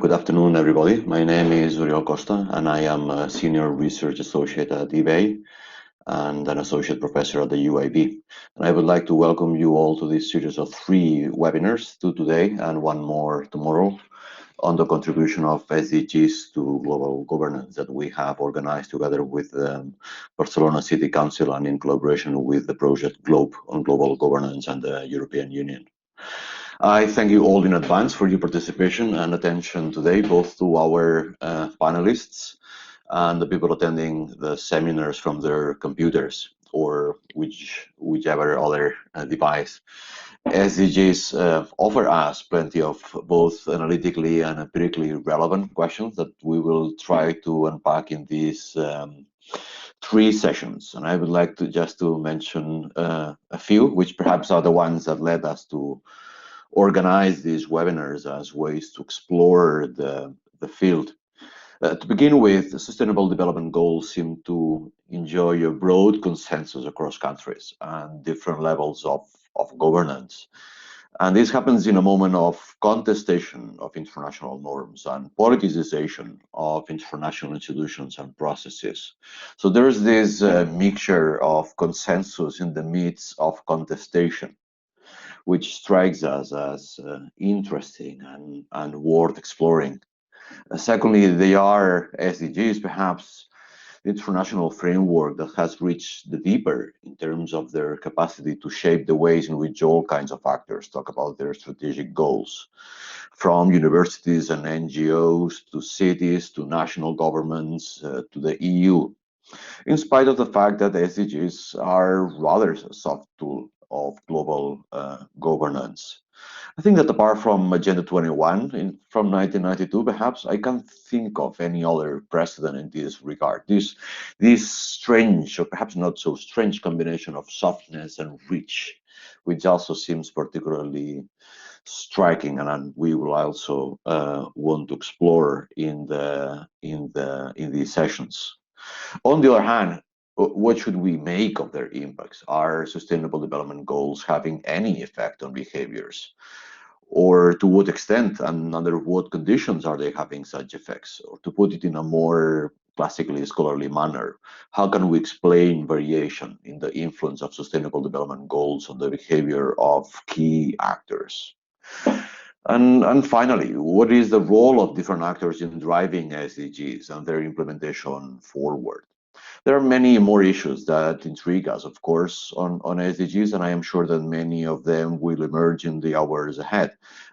Good afternoon, everybody. My name is Uriel Costa, and I am a Senior Research Associate at IBEI and an Associate Professor at the UIB. And I would like to welcome you all to this series of 3 webinars, 2 today and 1 more tomorrow, on the contribution of SDGs to global governance that we have organized together with Barcelona City Council and in collaboration with the project GLOBE on global governance and the European Union. I thank you all in advance for your participation and attention today, both to our panelists and the people attending the seminars from their computers or whichever other device. SDGs offer us plenty of both analytically and empirically relevant questions that we will try to unpack in these 3 sessions. And I would like to just to mention a few, which perhaps are the ones that led us to organize these webinars as ways to explore the field. To begin with, the Sustainable Development Goals seem to enjoy a broad consensus across countries and different levels of governance. And this happens in a moment of contestation of international norms and politicization of international institutions and processes. So there's this mixture of consensus in the midst of contestation, which strikes us as interesting and worth exploring. Secondly, they are SDGs, perhaps the international framework that has reached the deeper in terms of their capacity to shape the ways in which all kinds of actors talk about their strategic goals, from universities and NGOs to cities to national governments to the EU, in spite of the fact that the SDGs are rather a soft tool of global governance. I think that apart from Agenda 21 from 1992, perhaps I can't think of any other precedent in this regard. This strange, or perhaps not so strange, combination of softness and reach, which also seems particularly striking, and we will also want to explore in these sessions. On the other hand, what should we make of their impacts? Are Sustainable Development Goals having any effect on behaviors? Or to what extent and under what conditions are they having such effects? Or to put it in a more classically scholarly manner, how can we explain variation in the influence of Sustainable Development Goals on the behavior of key actors? And finally, what is the role of different actors in driving SDGs and their implementation forward? There are many more issues that intrigue us, of course, on SDGs, and I am sure that many of them will emerge in the hours ahead.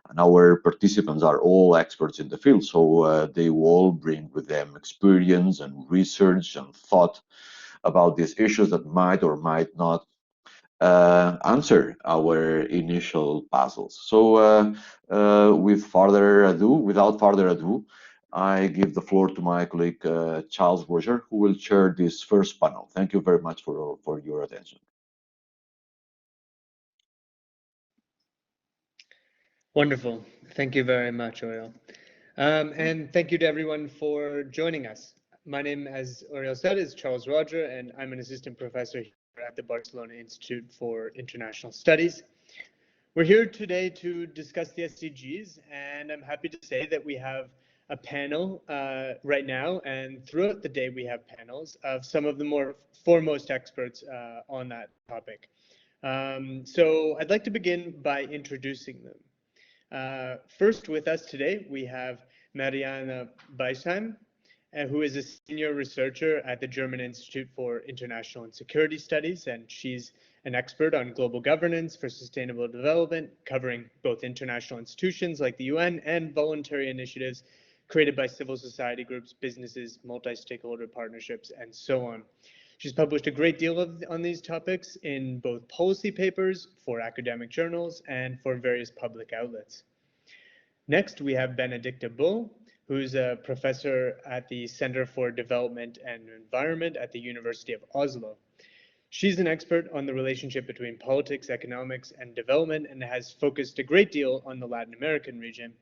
And our participants are all experts in the field, so they will all bring with them experience and research and thought about these issues that might or might not answer our initial puzzles. So without further ado, I give the floor to my colleague Charles Roger, who will chair this first panel. Thank you very much for your attention. Wonderful. Thank you very much, Uriel. And thank you to everyone for joining us. My name, as Uriel said, is Charles Roger, and I'm an assistant professor here at the Barcelona Institute for International Studies. We're here today to discuss the SDGs, and I'm happy to say that we have a panel right now, and throughout the day we have panels of some of the more foremost experts on that topic. So I'd like to begin by introducing them. First with us today, we have Marianne Beisheim, who is a senior researcher at the German Institute for International and Security Studies, and she's an expert on global governance for sustainable development, covering both international institutions like the UN and voluntary initiatives created by civil society groups, businesses, multi-stakeholder partnerships, and so on. She's published a great deal on these topics in both policy papers for academic journals and for various public outlets. Next, we have Benedicte, who's a professor at the Center for Development and Environment at the University of Oslo. She's an expert on the relationship between politics, economics, and development, and has focused a great deal on the Latin American region.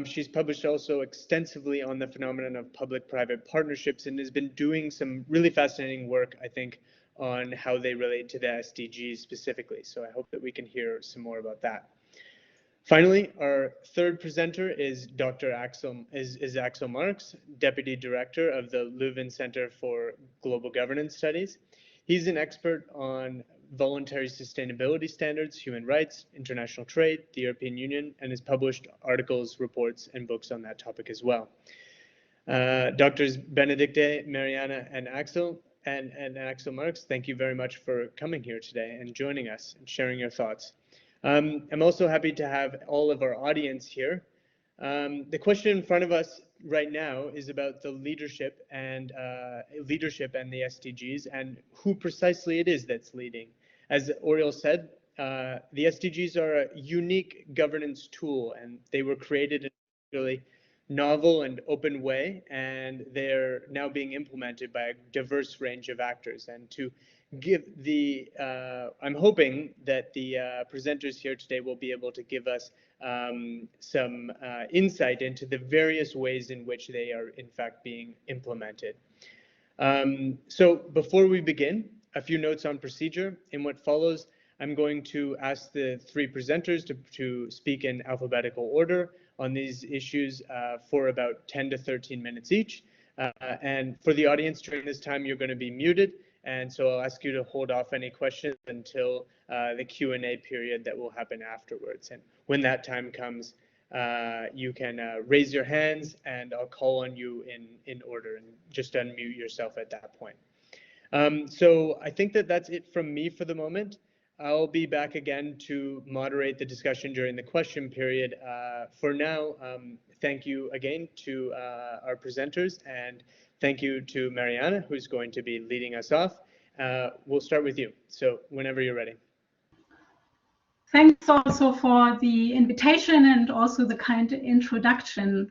She's published also extensively on the phenomenon of public-private partnerships and has been doing some really fascinating work, I think, on how they relate to the SDGs specifically. So I hope that we can hear some more about that. Finally, our third presenter is Dr. Axel Marx, Deputy Director of the Leuven Center for Global Governance Studies. He's an expert on voluntary sustainability standards, human rights, international trade, the European Union, and has published articles, reports, and books on that topic as well. Doctors Benedicte, Marianne, and Axel, and Axel Marx, thank you very much for coming here today and joining us and sharing your thoughts. I'm also happy to have all of our audience here. The question in front of us right now is about the leadership and the SDGs and who precisely it is that's leading. As Oriol said, the SDGs are a unique governance tool, and they were created in a really novel and open way, and they're now being implemented by a diverse range of actors. And to give the, I'm hoping that the presenters here today will be able to give us some insight into the various ways in which they are in fact being implemented. So before we begin, a few notes on procedure. In what follows, I'm going to ask the three presenters to speak in alphabetical order on these issues for about 10 to 13 minutes each. And for the audience during this time, you're going to be muted. And so I'll ask you to hold off any questions until the Q&A period that will happen afterwards. And when that time comes, you can raise your hands and I'll call on you in order, and just unmute yourself at that point. So I think that that's it from me for the moment. I'll be back again to moderate the discussion during the question period. For now, thank you again to our presenters, and thank you to Marianne, who's going to be leading us off. We'll start with you. So whenever you're ready. Thanks also for the invitation and also the kind introduction.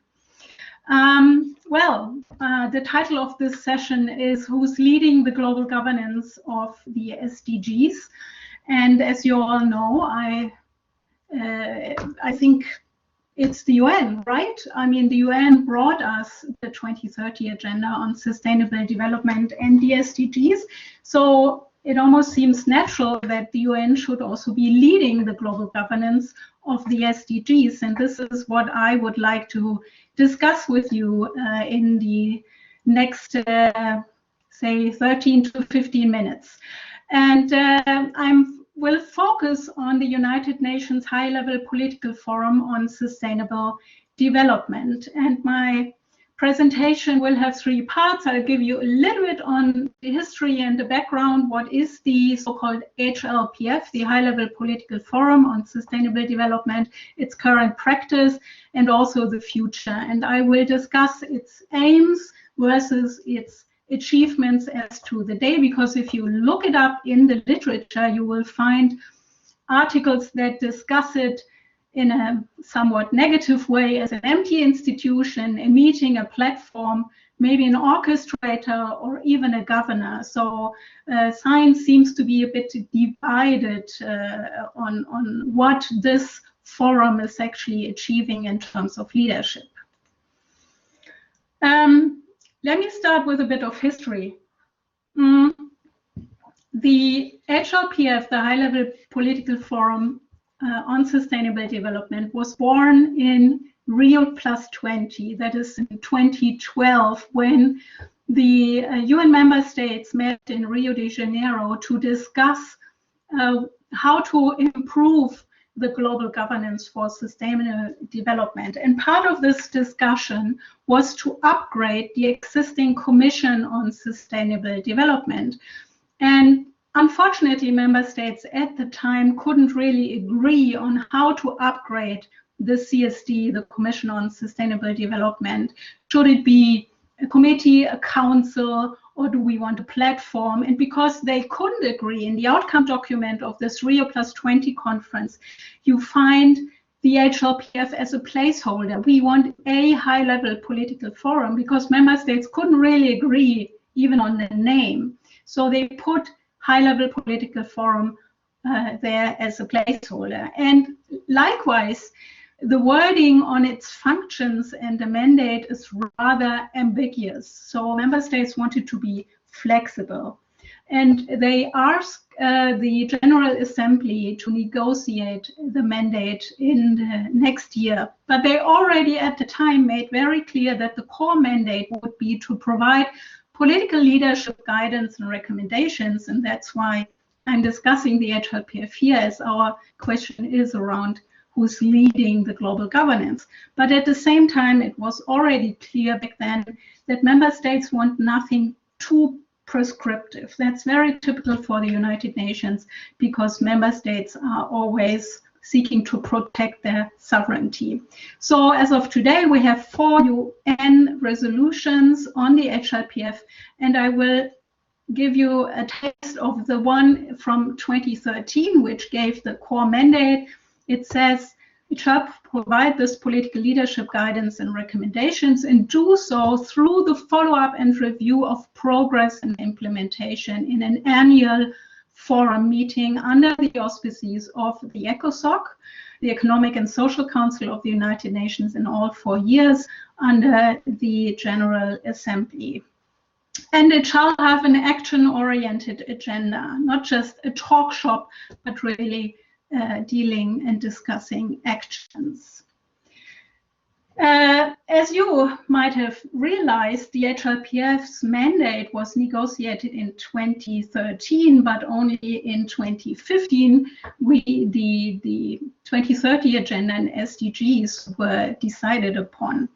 The title of this session is Who's Leading the Global Governance of the SDGs? And as you all know, I think it's the UN, right? I mean, the UN brought us the 2030 Agenda on Sustainable Development and the SDGs. So it almost seems natural that the UN should also be leading the global governance of the SDGs. And this is what I would like to discuss with you in the next, say, 13 to 15 minutes. And I will focus on the United Nations High-Level Political Forum on Sustainable Development. And my presentation will have three parts. I'll give you a little bit on the history and the background. What is the so-called HLPF, the High-Level Political Forum on Sustainable Development, its current practice, and also the future. And I will discuss its aims versus its achievements as to the day, because if you look it up in the literature, you will find articles that discuss it in a somewhat negative way as an empty institution, a meeting, a platform, maybe an orchestrator, or even a governor. So science seems to be a bit divided on what this forum is actually achieving in terms of leadership. Let me start with a bit of history. The HLPF, the High-Level Political Forum on Sustainable Development, was born in Rio+20, that is in 2012, when the UN member states met in Rio de Janeiro to discuss how to improve the global governance for sustainable development. And part of this discussion was to upgrade the existing Commission on Sustainable Development. And unfortunately, member states at the time couldn't really agree on how to upgrade the CSD, the Commission on Sustainable Development. Should it be a committee, a council, or do we want a platform? And because they couldn't agree, in the outcome document of this Rio+20 conference, you find the HLPF as a placeholder. We want a high-level political forum because member states couldn't really agree even on the name. So they put high-level political forum there as a placeholder. And likewise, the wording on its functions and the mandate is rather ambiguous. So member states wanted to be flexible. and they ask the General Assembly to negotiate the mandate in the next year. But they already at the time made very clear that the core mandate would be to provide political leadership guidance and recommendations, and that's why I'm discussing the HLPF here, as our question is around who's leading the global governance. But at the same time, it was already clear back then that member states want nothing too prescriptive. That's very typical for the United Nations, because member states are always seeking to protect their sovereignty. So as of today, we have 4 UN resolutions on the HLPF, and I will give you a taste of the one from 2013, which gave the core mandate. It says it shall provide this political leadership guidance and recommendations, and do so through the follow-up and review of progress and implementation in an annual forum meeting under the auspices of the ECOSOC, the Economic and Social Council of the United Nations, in all 4 years under the General Assembly. And it shall have an action-oriented agenda, not just a talk shop, but really dealing and discussing actions. As you might have realized, the HLPF's mandate was negotiated in 2013, but only in 2015 the 2030 agenda and SDGs were decided upon.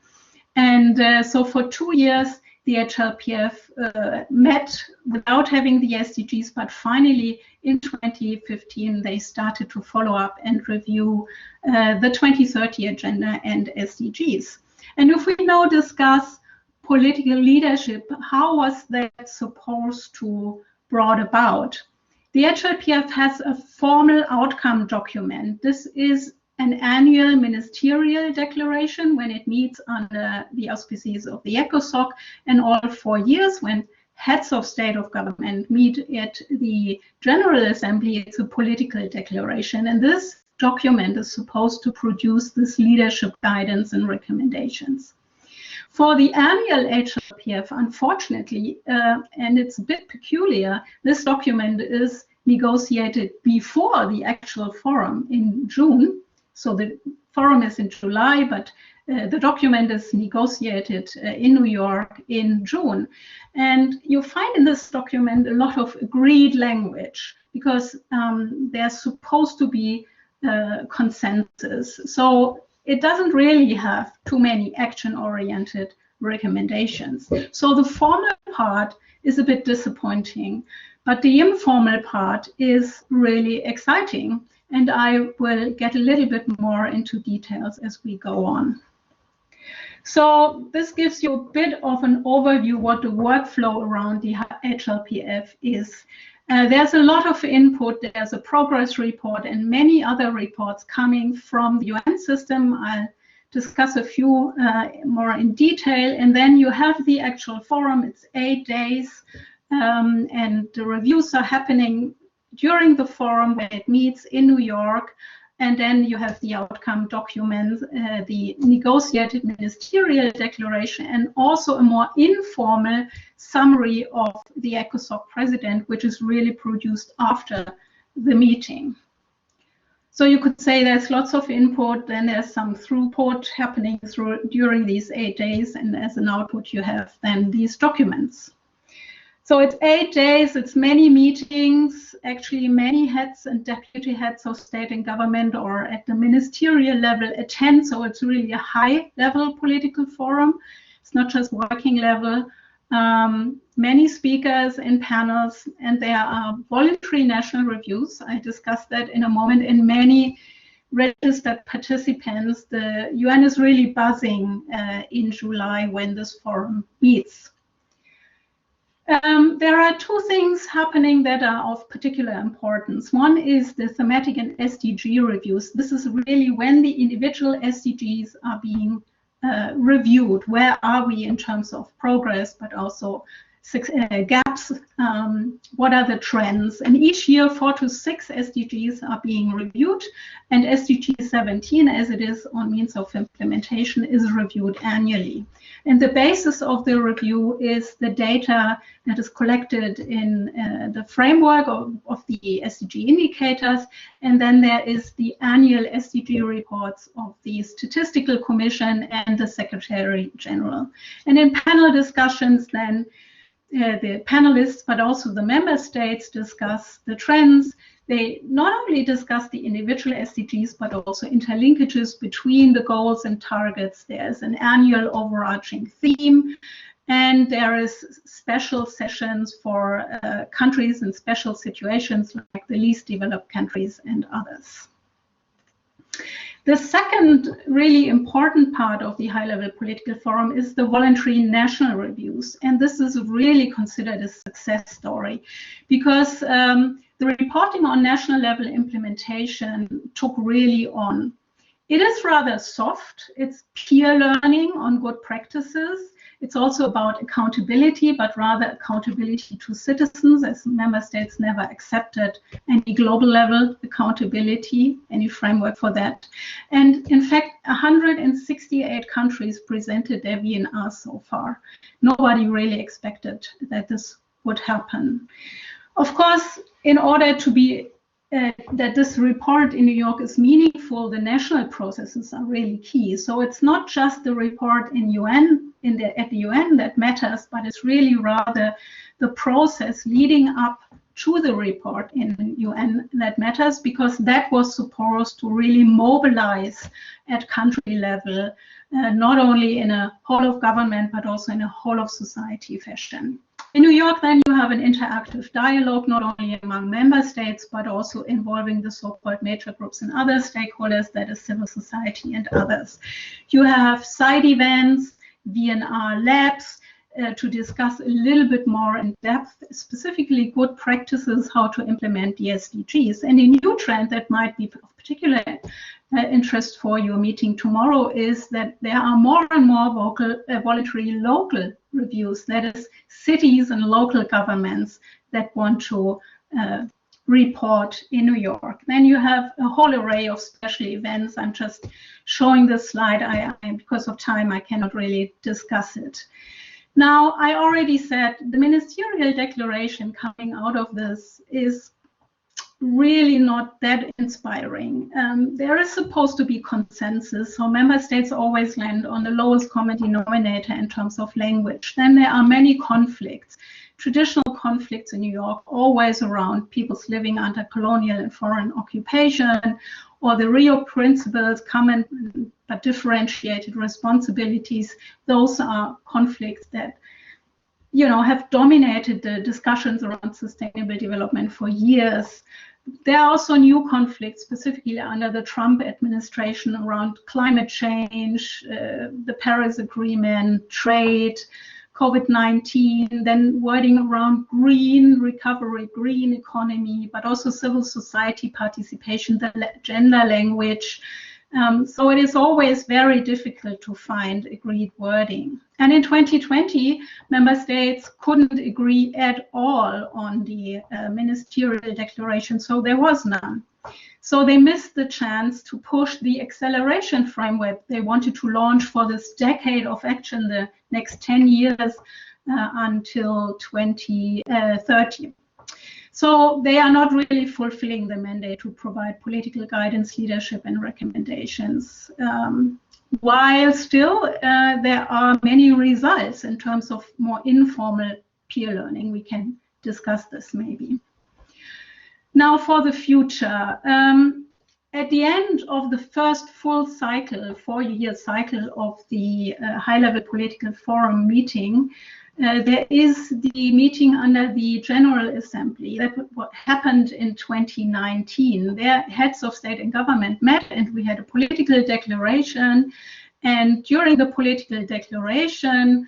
And so for 2 years, the HLPF met without having the SDGs, but finally in 2015 they started to follow up and review the 2030 agenda and SDGs. And if we now discuss political leadership, how was that supposed to brought about? The HLPF has a formal outcome document. This is an annual ministerial declaration when it meets under the auspices of the ECOSOC, and all 4 years when heads of state of government meet at the General Assembly, it's a political declaration. And this document is supposed to produce this leadership guidance and recommendations. For the annual HLPF, unfortunately, and it's a bit peculiar, this document is negotiated before the actual forum in June. So the forum is in July, but the document is negotiated in New York in June. And you find in this document a lot of agreed language, because there's supposed to be consensus. So it doesn't really have too many action-oriented recommendations. So the formal part is a bit disappointing, but the informal part is really exciting. And I will get a little bit more into details as we go on. So this gives you a bit of an overview what the workflow around the HLPF is. There's a lot of input. There's a progress report and many other reports coming from the UN system. I'll discuss a few more in detail. And then you have the actual forum. It's 8 days, and the reviews are happening during the forum when it meets in New York. And then you have the outcome documents, the negotiated ministerial declaration, and also a more informal summary of the ECOSOC president, which is really produced after the meeting. So you could say there's lots of input, then there's some throughput happening during these 8 days, and as an output you have then these documents. So it's 8 days, it's many meetings, actually many heads and deputy heads of state and government or at the ministerial level attend, so it's really a high level political forum. It's not just working level. Many speakers in panels, and there are voluntary national reviews. I discussed that in a moment, and many registered participants. The UN is really buzzing in July when this forum meets. There are 2 things happening that are of particular importance. One is the thematic and SDG reviews. This is really when the individual SDGs are being reviewed. Where are we in terms of progress, but also gaps, what are the trends. And each year 4 to 6 SDGs are being reviewed, and SDG 17, as it is on means of implementation, is reviewed annually. And the basis of the review is the data that is collected in the framework of the SDG indicators, and then there is the annual SDG reports of the Statistical Commission and the Secretary General. And in panel discussions then, the panelists, but also the member states, discuss the trends. They not only discuss the individual SDGs, but also interlinkages between the goals and targets. There's an annual overarching theme, and there is special sessions for countries in special situations like the least developed countries and others. The second really important part of the high-level political forum is the voluntary national reviews. And this is really considered a success story because the reporting on national level implementation took really on. It is rather soft. It's peer learning on good practices. It's also about accountability, but rather accountability to citizens, as member states never accepted any global level accountability, any framework for that. And in fact, 168 countries presented their VNR so far. Nobody really expected that this would happen. Of course, in order to be that this report in New York is meaningful, the national processes are really key. So it's not just the report in UN, at the UN that matters, but it's really rather the process leading up to the report in UN that matters, because that was supposed to really mobilize at country level, not only in a whole of government, but also in a whole of society fashion. In New York, then you have an interactive dialogue, not only among member states, but also involving the so-called major groups and other stakeholders, that is civil society and others. You have side events, VNR labs, to discuss a little bit more in depth, specifically good practices, how to implement the SDGs. And a new trend that might be of particular interest for your meeting tomorrow is that there are more and more voluntary local reviews, that is cities and local governments that want to report in New York. Then you have a whole array of special events. I'm just showing this slide. Because of time, I cannot really discuss it. Now, I already said the ministerial declaration coming out of this is really not that inspiring. There is supposed to be consensus, so member states always land on the lowest common denominator in terms of language. Then there are many conflicts, traditional conflicts in New York, always around peoples living under colonial and foreign occupation, or the Rio principles, common but differentiated responsibilities. Those are conflicts that have dominated the discussions around sustainable development for years. There are also new conflicts, specifically under the Trump administration, around climate change, the Paris Agreement, trade, COVID-19, then wording around green recovery, green economy, but also civil society participation, the gender language. So it is always very difficult to find agreed wording. And in 2020, member states couldn't agree at all on the ministerial declaration, so there was none. So they missed the chance to push the acceleration framework they wanted to launch for this decade of action, the next 10 years until 2030. So they are not really fulfilling the mandate to provide political guidance, leadership, and recommendations. While still there are many results in terms of more informal peer learning. We can discuss this maybe. Now for the future. At the end of the first full cycle, 4-year cycle of the high-level political forum meeting, there is the meeting under the General Assembly. That what happened in 2019. Their heads of state and government met, and we had a political declaration. And during the political declaration,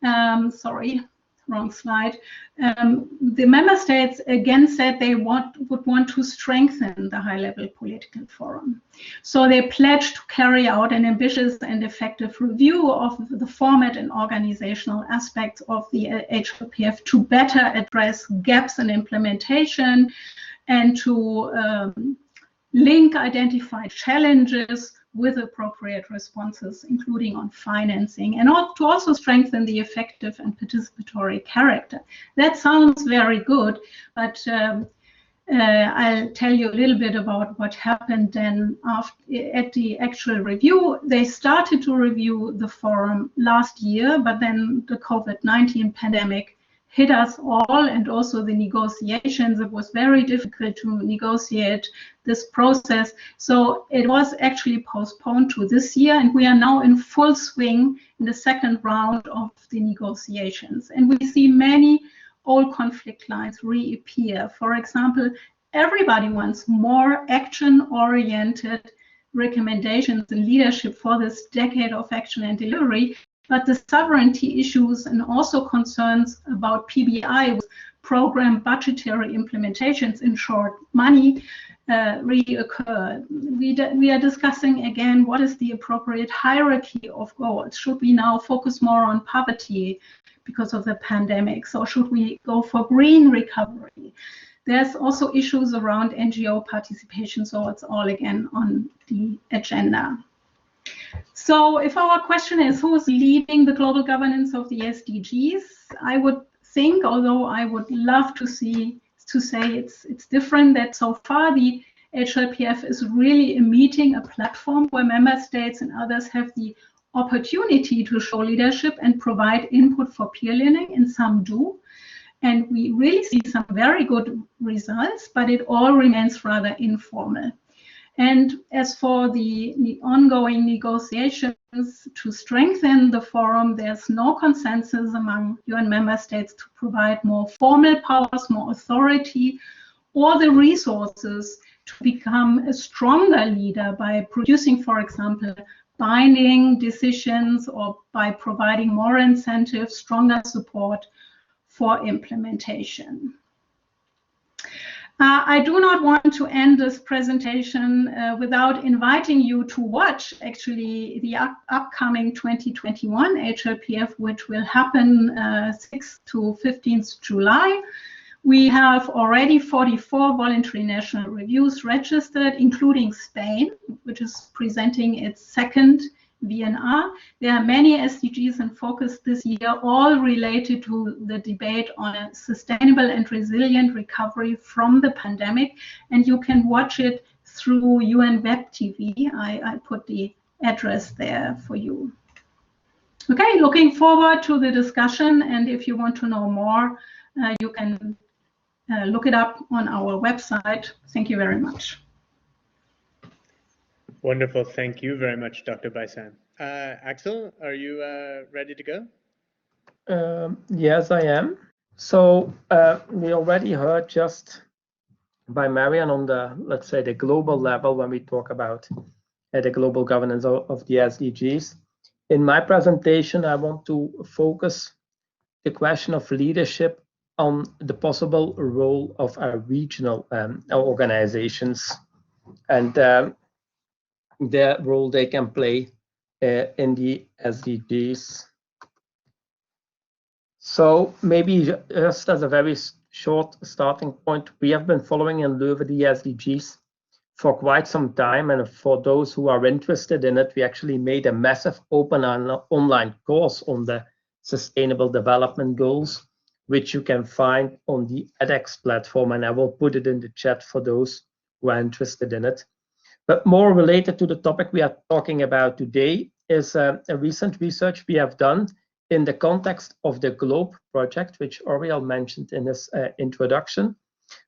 sorry, wrong slide. The member states again said they would want to strengthen the high-level political forum. So they pledged to carry out an ambitious and effective review of the format and organizational aspects of the HLPF to better address gaps in implementation and to link identified challenges with appropriate responses, including on financing, and to also strengthen the effective and participatory character. That sounds very good, but I'll tell you a little bit about what happened then at the actual review. They started to review the forum last year, but then the COVID-19 pandemic hit us all, and also the negotiations. It was very difficult to negotiate this process. So it was actually postponed to this year, and we are now in full swing in the second round of the negotiations. And we see many old conflict lines reappear. For example, everybody wants more action-oriented recommendations and leadership for this decade of action and delivery. But the sovereignty issues and also concerns about PBI, program budgetary implementations, in short, money, reoccur. We are discussing again what is the appropriate hierarchy of goals. Should we now focus more on poverty because of the pandemic? So should we go for green recovery? There's also issues around NGO participation, so it's all again on the agenda. So if our question is who is leading the global governance of the SDGs, I would think, although I would love to say it's different, that so far the HLPF is really a meeting, a platform where member states and others have the opportunity to show leadership and provide input for peer learning, and some do. And we really see some very good results, but it all remains rather informal. And as for the ongoing negotiations to strengthen the forum, there's no consensus among UN member states to provide more formal powers, more authority, or the resources to become a stronger leader by producing, for example, binding decisions, or by providing more incentives, stronger support for implementation. I do not want to end this presentation without inviting you to watch actually the upcoming 2021 HLPF, which will happen 6th to 15th July. We have already 44 voluntary national reviews registered, including Spain, which is presenting its second VNR. There are many SDGs in focus this year, all related to the debate on a sustainable and resilient recovery from the pandemic, and you can watch it through UN Web TV. I put the address there for you. Okay, looking forward to the discussion, and if you want to know more, you can look it up on our website. Thank you very much. Wonderful. Thank you very much, Dr. Beisheim. Axel, are you ready to go? Yes, I am. So we already heard just by Marianne on the, let's say, the global level when we talk about the global governance of the SDGs. In my presentation, I want to focus the question of leadership on the possible role of our regional organizations and the role they can play in the SDGs. So maybe just as a very short starting point, we have been following in Leuven the SDGs for quite some time, and for those who are interested in it, we actually made a massive open online course on the Sustainable Development Goals, which you can find on the edX platform, and I will put it in the chat for those who are interested in it. But more related to the topic we are talking about today is a recent research we have done in the context of the GLOBE project, which Oriol mentioned in his introduction,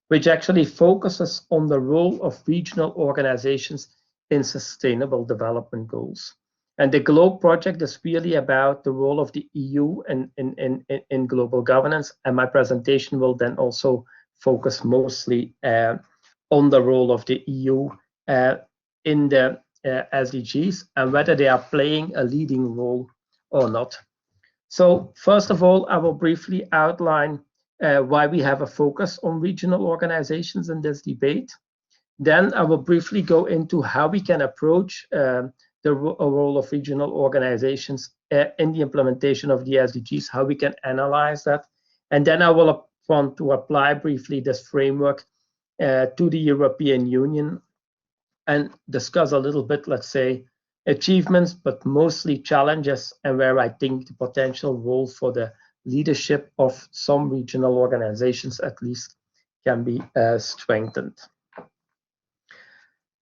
which actually focuses on the role of regional organizations in sustainable development goals. And the GLOBE project is really about the role of the EU in global governance, and my presentation will then also focus mostly on the role of the EU in the SDGs and whether they are playing a leading role or not. So first of all, I will briefly outline why we have a focus on regional organizations in this debate. Then I will briefly go into how we can approach the role of regional organizations in the implementation of the SDGs, how we can analyze that. And then I will want to apply briefly this framework to the European Union and discuss a little bit, let's say, achievements, but mostly challenges, and where I think the potential role for the leadership of some regional organizations at least can be strengthened.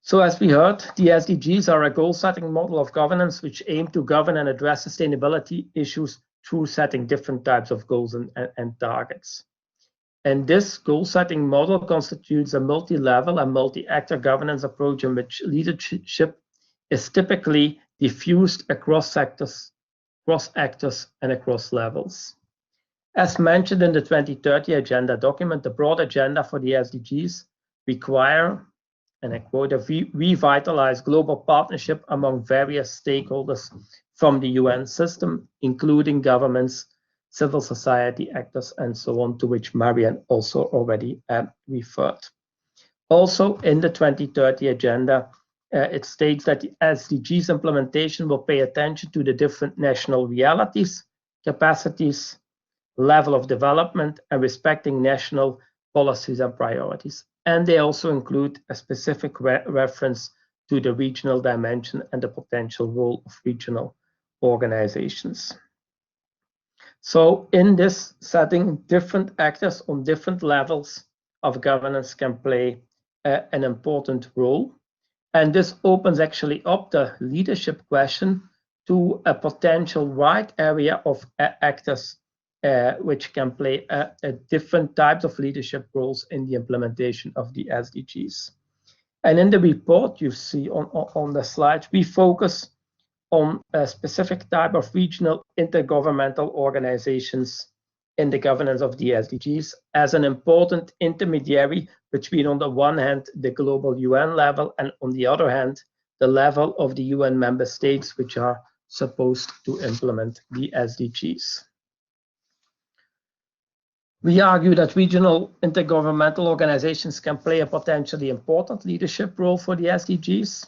So as we heard, the SDGs are a goal-setting model of governance which aim to govern and address sustainability issues through setting different types of goals and targets. And this goal-setting model constitutes a multi-level and multi-actor governance approach in which leadership is typically diffused across sectors, across actors, and across levels. As mentioned in the 2030 Agenda document, the broad agenda for the SDGs require, and I quote, a revitalized global partnership among various stakeholders from the UN system, including governments, civil society actors, and so on, to which Marianne also already referred. Also, in the 2030 Agenda, it states that the SDGs implementation will pay attention to the different national realities, capacities, level of development, and respecting national policies and priorities. And they also include a specific reference to the regional dimension and the potential role of regional organizations. So in this setting, different actors on different levels of governance can play an important role. And this opens actually up the leadership question to a potential wide area of actors which can play different types of leadership roles in the implementation of the SDGs. And in the report you see on the slides, we focus on a specific type of regional intergovernmental organizations in the governance of the SDGs as an important intermediary between, on the one hand, the global UN level, and on the other hand, the level of the UN member states which are supposed to implement the SDGs. We argue that regional intergovernmental organizations can play a potentially important leadership role for the SDGs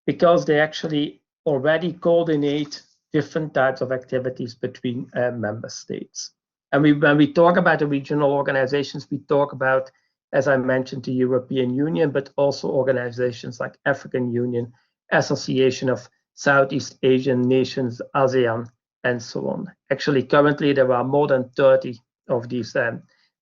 because they actually already coordinate different types of activities between member states. And when we talk about the regional organizations, we talk about, as I mentioned, the European Union, but also organizations like African Union, Association of Southeast Asian Nations, ASEAN, and so on. Actually, currently there are more than 30 of these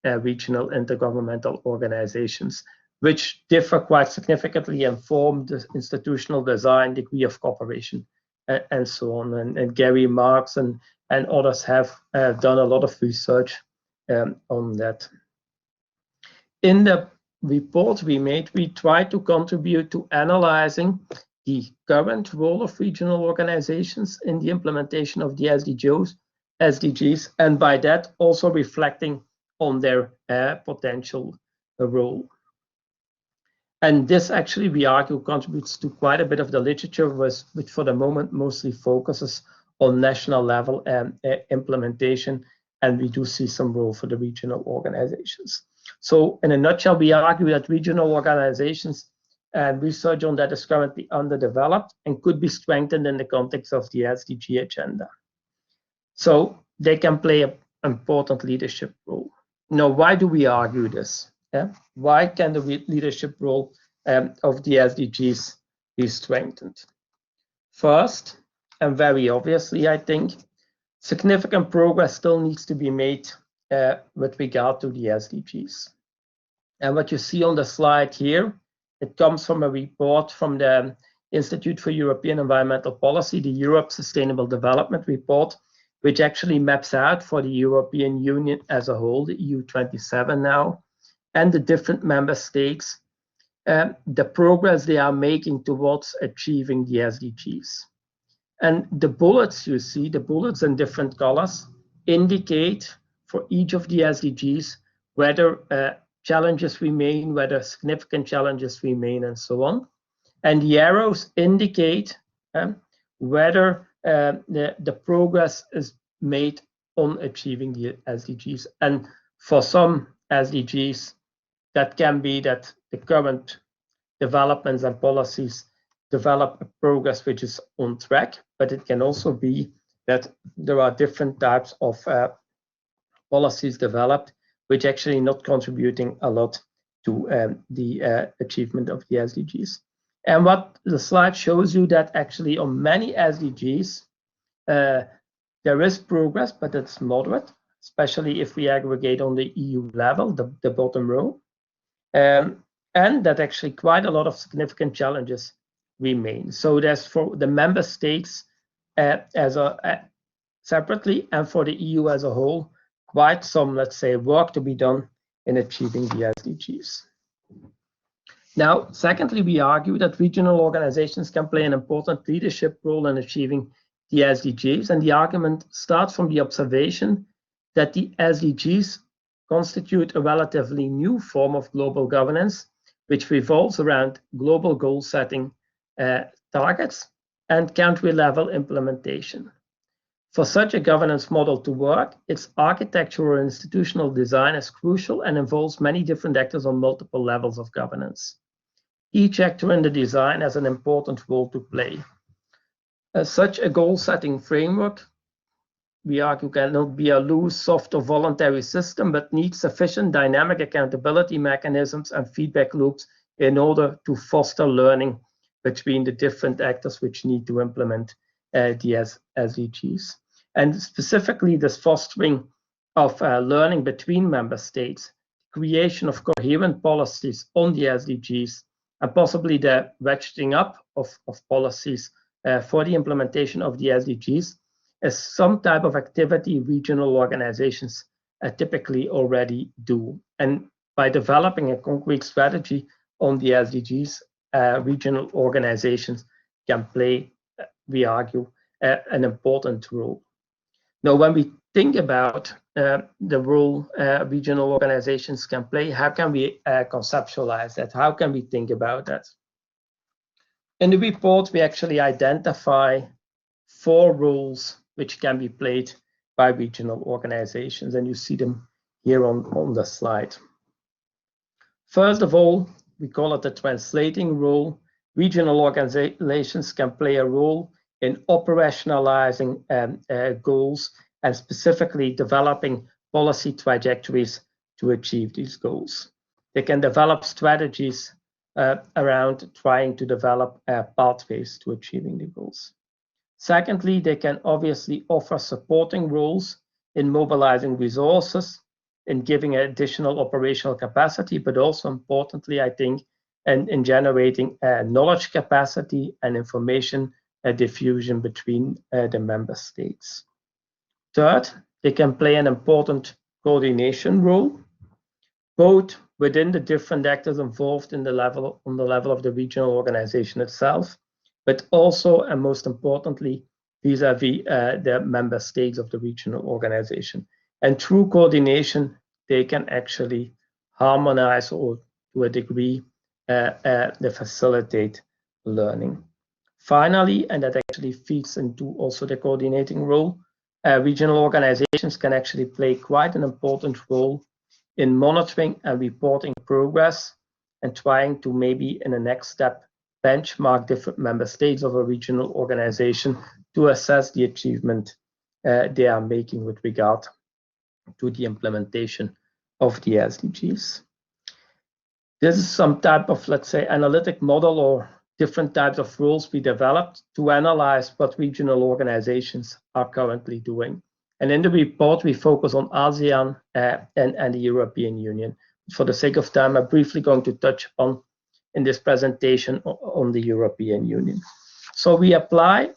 regional intergovernmental organizations, which differ quite significantly and form the institutional design, degree of cooperation, and so on. And Gary, Marx, and others have done a lot of research on that. In the report we made, we tried to contribute to analyzing the current role of regional organizations in the implementation of the SDGs, and by that also reflecting on their potential role. And this actually, we argue, contributes to quite a bit of the literature, which for the moment mostly focuses on national level implementation, and we do see some role for the regional organizations. So in a nutshell, we argue that regional organizations and research on that is currently underdeveloped and could be strengthened in the context of the SDG agenda. So they can play an important leadership role. Now, why do we argue this? Why can the leadership role of the SDGs be strengthened? First, and very obviously, I think, significant progress still needs to be made with regard to the SDGs. And what you see on the slide here, it comes from a report from the Institute for European Environmental Policy, the Europe Sustainable Development Report, which actually maps out for the European Union as a whole, the EU 27 now, and the different member states, the progress they are making towards achieving the SDGs. And the bullets you see, the bullets in different colors, indicate for each of the SDGs whether challenges remain, whether significant challenges remain, and so on. And the arrows indicate whether the progress is made on achieving the SDGs. And for some SDGs, that can be that the current developments and policies develop a progress which is on track, but it can also be that there are different types of policies developed which actually not contributing a lot to the achievement of the SDGs. And what the slide shows you that actually on many SDGs, there is progress, but it's moderate, especially if we aggregate on the EU level, the bottom row. And that actually quite a lot of significant challenges remain. So there's for the member states separately and for the EU as a whole, quite some, let's say, work to be done in achieving the SDGs. Now, secondly, we argue that regional organizations can play an important leadership role in achieving the SDGs, and the argument starts from the observation that the SDGs constitute a relatively new form of global governance, which revolves around global goal setting targets and country-level implementation. For such a governance model to work, its architectural or institutional design is crucial and involves many different actors on multiple levels of governance. Each actor in the design has an important role to play. Such a goal-setting framework, we argue, cannot be a loose, soft, or voluntary system, but needs sufficient dynamic accountability mechanisms and feedback loops in order to foster learning between the different actors which need to implement the SDGs. And specifically, this fostering of learning between member states, creation of coherent policies on the SDGs, and possibly the ratcheting up of policies for the implementation of the SDGs is some type of activity regional organizations typically already do. And by developing a concrete strategy on the SDGs, regional organizations can play, we argue, an important role. Now, when we think about the role regional organizations can play, how can we conceptualize that? How can we think about that? In the report, we actually identify 4 roles which can be played by regional organizations, and you see them here on the slide. First of all, we call it the translating role. Regional organizations can play a role in operationalizing goals and specifically developing policy trajectories to achieve these goals. They can develop strategies around trying to develop pathways to achieving the goals. Secondly, they can obviously offer supporting roles in mobilizing resources, in giving additional operational capacity, but also importantly, I think, in generating knowledge capacity and information diffusion between the member states. Third, they can play an important coordination role, both within the different actors involved on the level of the regional organization itself, but also, and most importantly, vis-a-vis the member states of the regional organization. And through coordination, they can actually harmonize or to a degree they facilitate learning. Finally, and that actually feeds into also the coordinating role, regional organizations can actually play quite an important role in monitoring and reporting progress and trying to maybe in the next step benchmark different member states of a regional organization to assess the achievement they are making with regard to the implementation of the SDGs. This is some type of, let's say, analytic model or different types of roles we developed to analyze what regional organizations are currently doing. And in the report, we focus on ASEAN and the European Union. For the sake of time, I'm briefly going to touch on in this presentation on the European Union. So we apply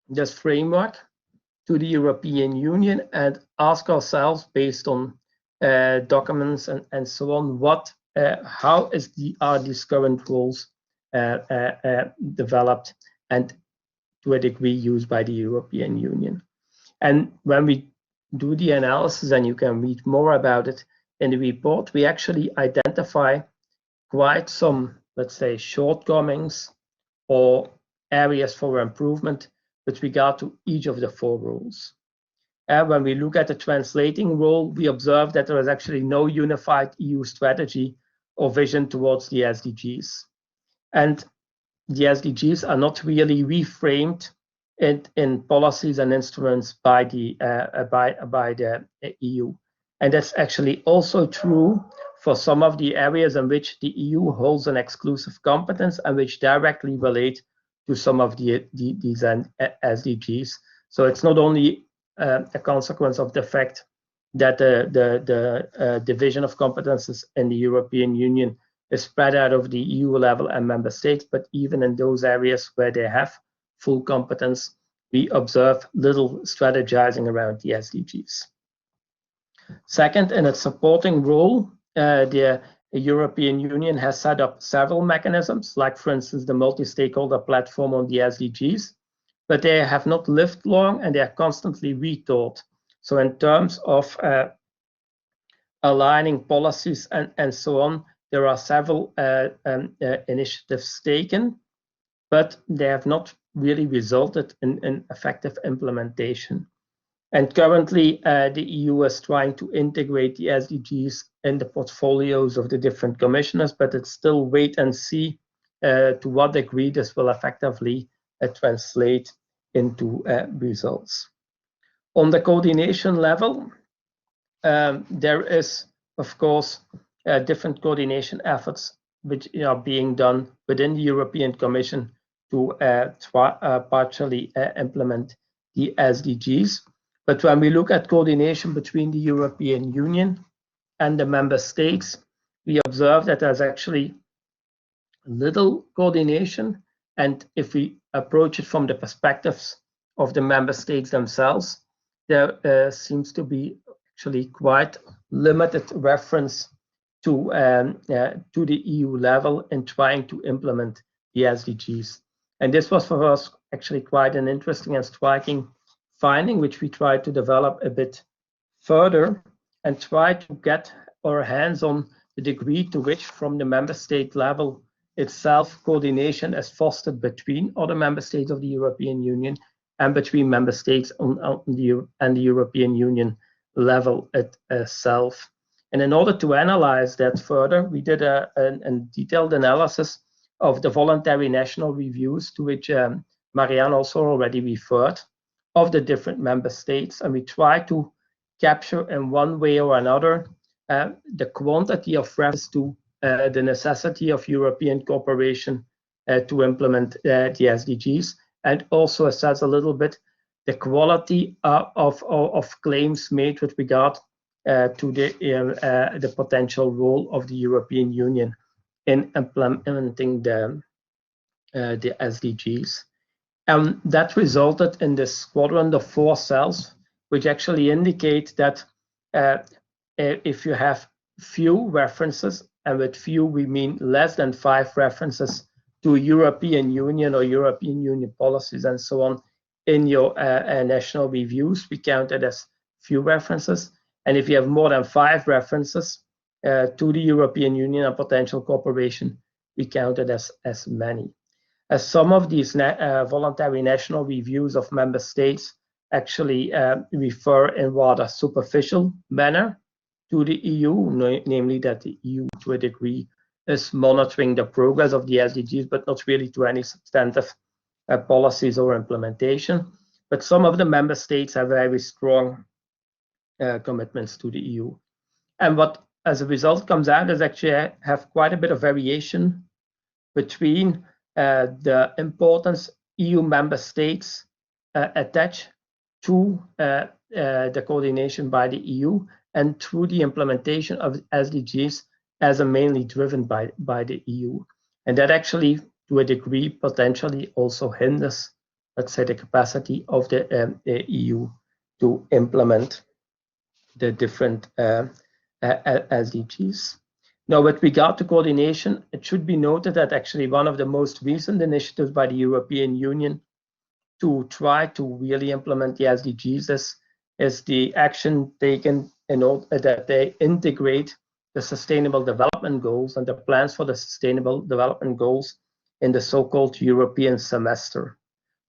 this framework to the European Union and ask ourselves, based on documents and so on, how are these current rules developed and to a degree used by the European Union. And when we do the analysis, and you can read more about it in the report, we actually identify quite some, let's say, shortcomings or areas for improvement with regard to each of the 4 rules. when we look at the translating role, we observe that there is actually no unified EU strategy or vision towards the SDGs. And the SDGs are not really reframed in policies and instruments by the EU. And that's actually also true for some of the areas in which the EU holds an exclusive competence and which directly relate to some of these SDGs. So it's not only a consequence of the fact that the division of competences in the European Union is spread out of the EU level and member states, but even in those areas where they have full competence, we observe little strategizing around the SDGs. Second, in its supporting role, the European Union has set up several mechanisms, like for instance, the multi-stakeholder platform on the SDGs, but they have not lived long and they are constantly rethought. So in terms of aligning policies and so on, there are several initiatives taken, but they have not really resulted in effective implementation. And currently, the EU is trying to integrate the SDGs in the portfolios of the different commissioners, but it's still wait and see to what degree this will effectively translate into results. On the coordination level, there is, of course, different coordination efforts which are being done within the European Commission to partially implement the SDGs. But when we look at coordination between the European Union and the member states, we observe that there's actually little coordination. And if we approach it from the perspectives of the member states themselves, there seems to be actually quite limited reference to the EU level in trying to implement the SDGs. And this was for us actually quite an interesting and striking finding, which we tried to develop a bit further and try to get our hands on the degree to which from the member state level itself coordination is fostered between other member states of the European Union and between member states and the European Union level itself. And in order to analyze that further, we did a detailed analysis of the voluntary national reviews to which Marianne also already referred, of the different member states, and we try to capture in one way or another the quantity of reference to the necessity of European cooperation to implement the SDGs, and also assess a little bit the quality of claims made with regard to the potential role of the European Union in implementing the SDGs. And that resulted in this quadrant of 4 cells, which actually indicate that if you have few references, and with few we mean less than 5 references to European Union or European Union policies and so on in your national reviews, we count it as few references. And if you have more than 5 references to the European Union and potential cooperation, we count it as many. As some of these voluntary national reviews of member states actually refer in rather superficial manner to the EU, namely that the EU to a degree is monitoring the progress of the SDGs, but not really to any substantive policies or implementation. But some of the member states have very strong commitments to the EU. And what as a result comes out is actually have quite a bit of variation between the importance EU member states attach to the coordination by the EU and through the implementation of SDGs as a mainly driven by the EU. And that actually, to a degree, potentially also hinders, let's say, the capacity of the EU to implement the different SDGs. Now, with regard to coordination, it should be noted that actually one of the most recent initiatives by the European Union to try to really implement the SDGs is the action taken in order that they integrate the Sustainable Development Goals and the plans for the Sustainable Development Goals in the so-called European semester,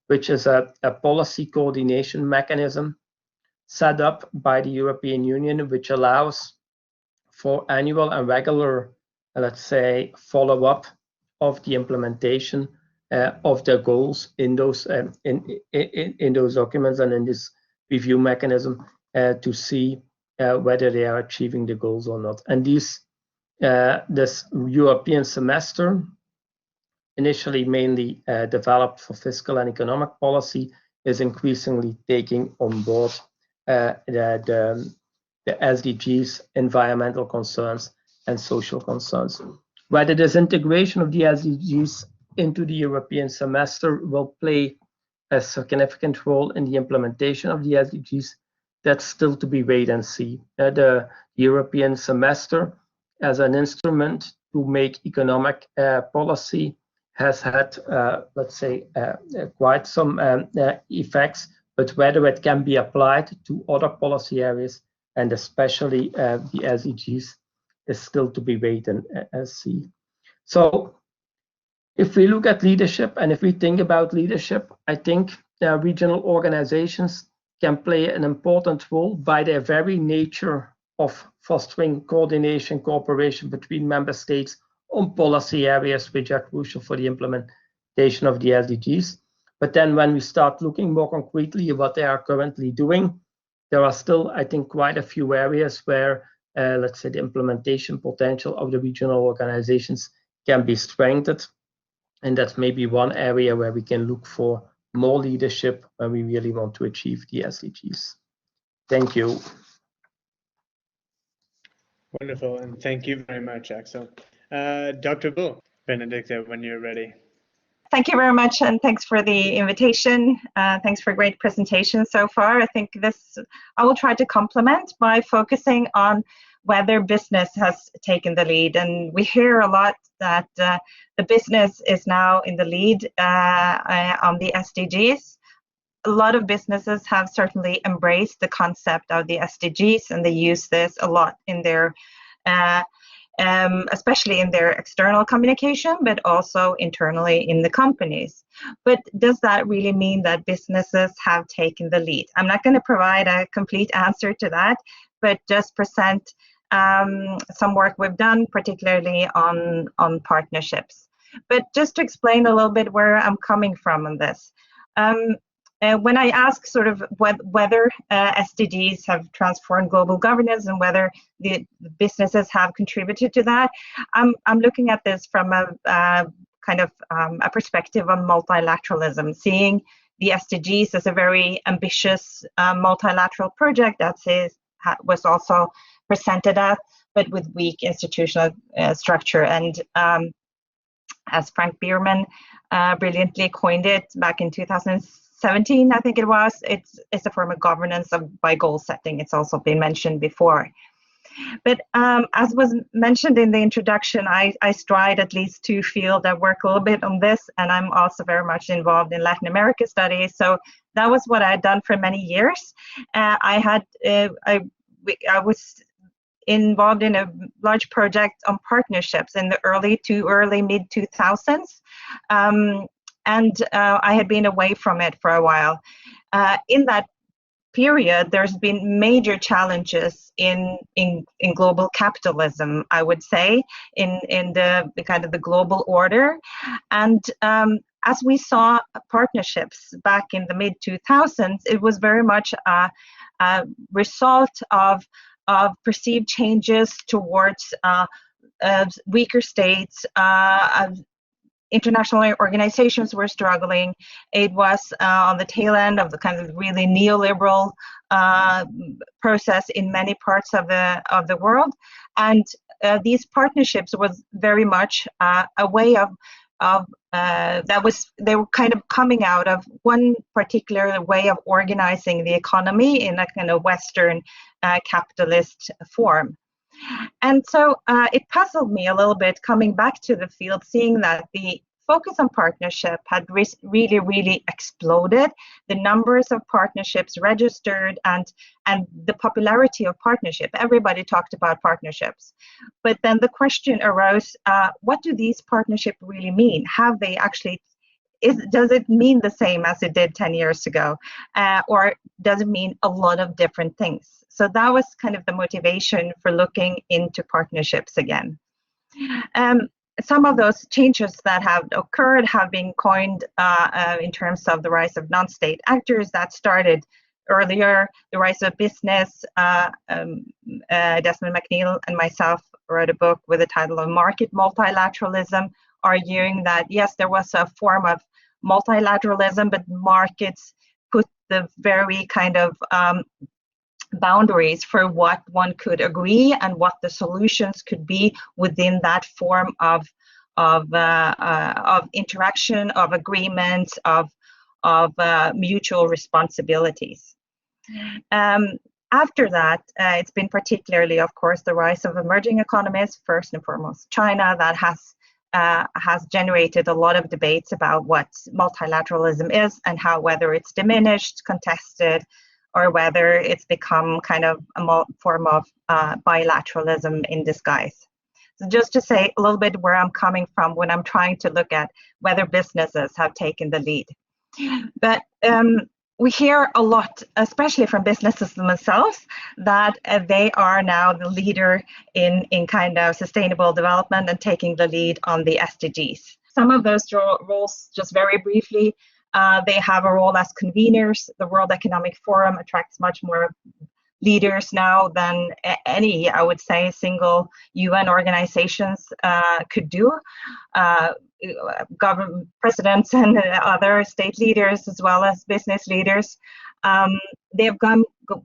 which is a policy coordination mechanism set up by the European Union, which allows for annual and regular, let's say, follow-up of the implementation of their goals in those in those documents and in this review mechanism to see whether they are achieving the goals or not. And this European semester, initially mainly developed for fiscal and economic policy, is increasingly taking on board the SDGs, environmental concerns, and social concerns. Whether this integration of the SDGs into the European semester will play a significant role in the implementation of the SDGs, that's still to be wait and see. The European semester as an instrument to make economic policy has had, let's say, quite some effects, but whether it can be applied to other policy areas, and especially the SDGs, is still to be wait and see. So if we look at leadership and if we think about leadership, I think regional organizations can play an important role by their very nature of fostering coordination, cooperation between member states on policy areas which are crucial for the implementation of the SDGs. But then when we start looking more concretely at what they are currently doing, there are still, I think, quite a few areas where, let's say, the implementation potential of the regional organizations can be strengthened. And that's maybe one area where we can look for more leadership when we really want to achieve the SDGs. Thank you. Wonderful, and thank you very much, Axel. Dr. Bull, Benedicte, when you're ready. Thank you very much, and thanks for the invitation. Thanks for a great presentation so far. I think I will try to complement by focusing on whether business has taken the lead. And we hear a lot that the business is now in the lead on the SDGs. A lot of businesses have certainly embraced the concept of the SDGs, and they use this a lot in their especially in their external communication, but also internally in the companies. But does that really mean that businesses have taken the lead? I'm not going to provide a complete answer to that, but just present some work we've done, particularly on partnerships. But just to explain a little bit where I'm coming from on this. When I ask sort of whether SDGs have transformed global governance and whether the businesses have contributed to that, I'm looking at this from a kind of a perspective of multilateralism, seeing the SDGs as a very ambitious multilateral project that was also presented at, but with weak institutional structure. And as Frank Bierman brilliantly coined it back in 2017, I think it was, it's a form of governance by goal setting. It's also been mentioned before. But as was mentioned in the introduction, I stride at least two fields that work a little bit on this, and I'm also very much involved in Latin America studies. So that was what I had done for many years. I was involved in a large project on partnerships in the early mid 2000s. And I had been away from it for a while. In that period, there's been major challenges in global capitalism, I would say, in the kind of the global order. And as we saw partnerships back in the mid 2000s, it was very much a result of perceived changes towards weaker states. International organizations were struggling. It was on the tail end of the kind of really neoliberal process in many parts of the world, and these partnerships was very much a way of they were kind of coming out of one particular way of organizing the economy in a kind of Western capitalist form. And so it puzzled me a little bit coming back to the field, seeing that the focus on partnership had really, really exploded. The numbers of partnerships registered and the popularity of partnership. Everybody talked about partnerships. But then the question arose, what do these partnerships really mean? Have they actually does it mean the same as it did 10 years ago? Or does it mean a lot of different things? So that was kind of the motivation for looking into partnerships again. Some of those changes that have occurred have been coined in terms of the rise of non-state actors that started earlier, the rise of business. Desmond McNeil and myself wrote a book with the title of Market Multilateralism, arguing that yes, there was a form of multilateralism, but markets put the very kind of boundaries for what one could agree and what the solutions could be within that form of interaction, of agreements, of mutual responsibilities. After that, it's been particularly, of course, the rise of emerging economies, first and foremost China, that has generated a lot of debates about what multilateralism is and how, whether it's diminished, contested, or whether it's become kind of a form of bilateralism in disguise. So just to say a little bit where I'm coming from when I'm trying to look at whether businesses have taken the lead. But we hear a lot, especially from businesses themselves, that they are now the leader in kind of sustainable development and taking the lead on the SDGs. Some of those roles, just very briefly, they have a role as conveners. The World Economic Forum attracts much more leaders now than any, I would say, single UN organizations could do. Government presidents and other state leaders, as well as business leaders, they have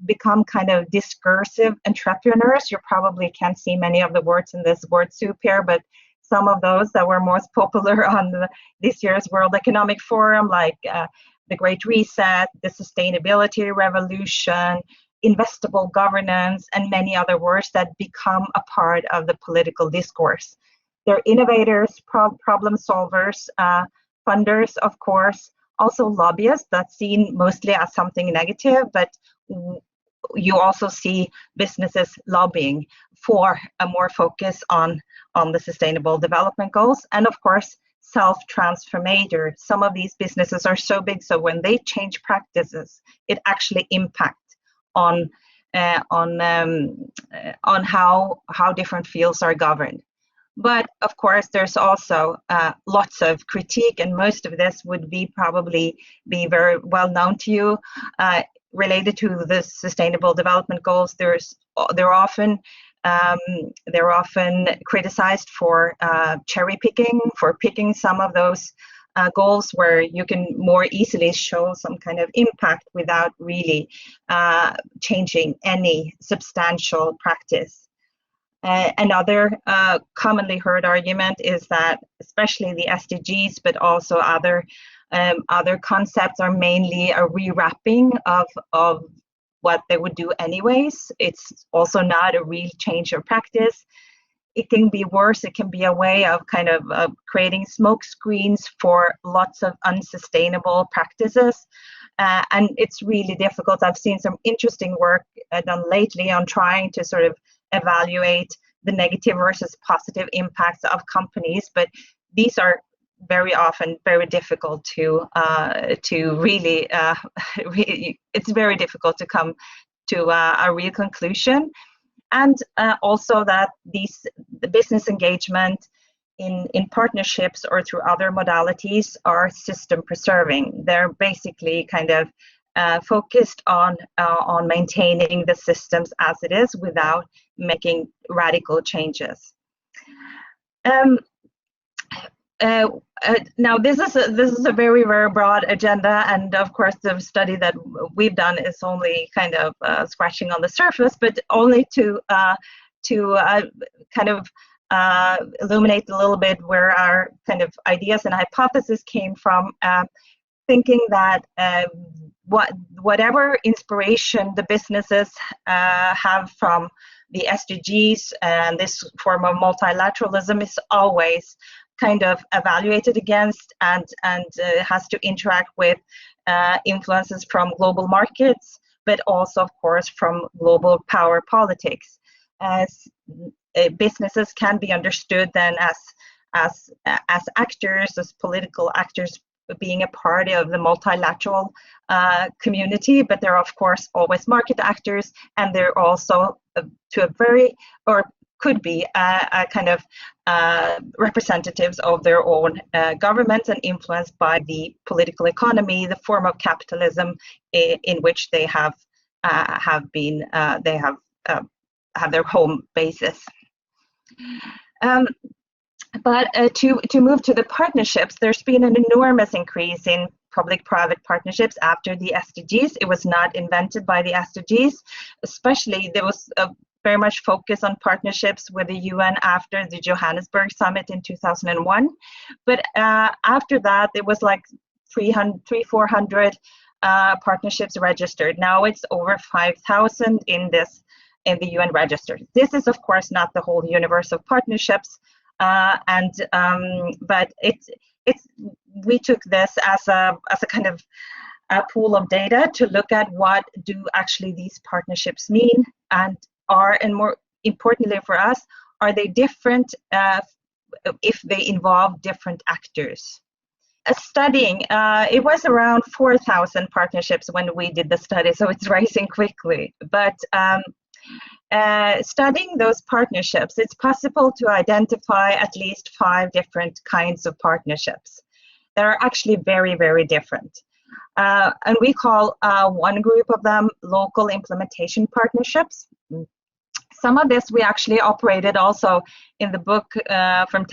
become kind of discursive entrepreneurs. You probably can't see many of the words in this word soup here, but some of those that were most popular on this year's World Economic Forum, like the Great Reset, the Sustainability Revolution, investable governance, and many other words that become a part of the political discourse. They're innovators, problem solvers, funders, of course, also lobbyists. That's seen mostly as something negative, but you also see businesses lobbying for a more focus on the sustainable development goals. And of course, self-transformator. Some of these businesses are so big, so when they change practices, it actually impacts on how different fields are governed. But of course, there's also lots of critique, and most of this would probably be very well known to you. Related to the Sustainable Development Goals, they're often criticized for cherry picking, for picking some of those goals where you can more easily show some kind of impact without really changing any substantial practice. Another commonly heard argument is that especially the SDGs, but also other concepts, are mainly a rewrapping of what they would do anyways. It's also not a real change of practice. It can be worse. It can be a way of kind of creating smoke screens for lots of unsustainable practices. And it's really difficult. I've seen some interesting work done lately on trying to sort of evaluate the negative versus positive impacts of companies, but these are very often very difficult to really, it's very difficult to come to a real conclusion. And also that the business engagement in partnerships or through other modalities are system preserving. They're basically kind of focused on maintaining the systems as it is without making radical changes. Now this is a very, very broad agenda, and of course the study that we've done is only kind of scratching on the surface, but only to kind of illuminate a little bit where our kind of ideas and hypotheses came from, thinking that whatever inspiration the businesses have from the SDGs and this form of multilateralism is always kind of evaluated against and has to interact with influences from global markets, but also, of course, from global power politics. As businesses can be understood then as actors, as political actors being a part of the multilateral community, but there are of course always market actors, and they're also to a very, or could be a kind of representatives of their own governments and influenced by the political economy, the form of capitalism in which they have been, they have their home basis. But to move to the partnerships, there's been an enormous increase in public-private partnerships after the SDGs. It was not invented by the SDGs, especially there was a very much focus on partnerships with the UN after the Johannesburg summit in 2001. But after that, there was like 400 partnerships registered. Now it's over 5,000 in the UN register. This is of course not the whole universe of partnerships, but we took this as a kind of a pool of data to look at what do actually these partnerships mean, and more importantly for us, are they different if they involve different actors? Studying, it was around 4,000 partnerships when we did the study, so it's rising quickly. But studying those partnerships, it's possible to identify at least 5 different kinds of partnerships that are actually very, very different. And we call one group of them local implementation partnerships. Some of this we actually operated also in the book from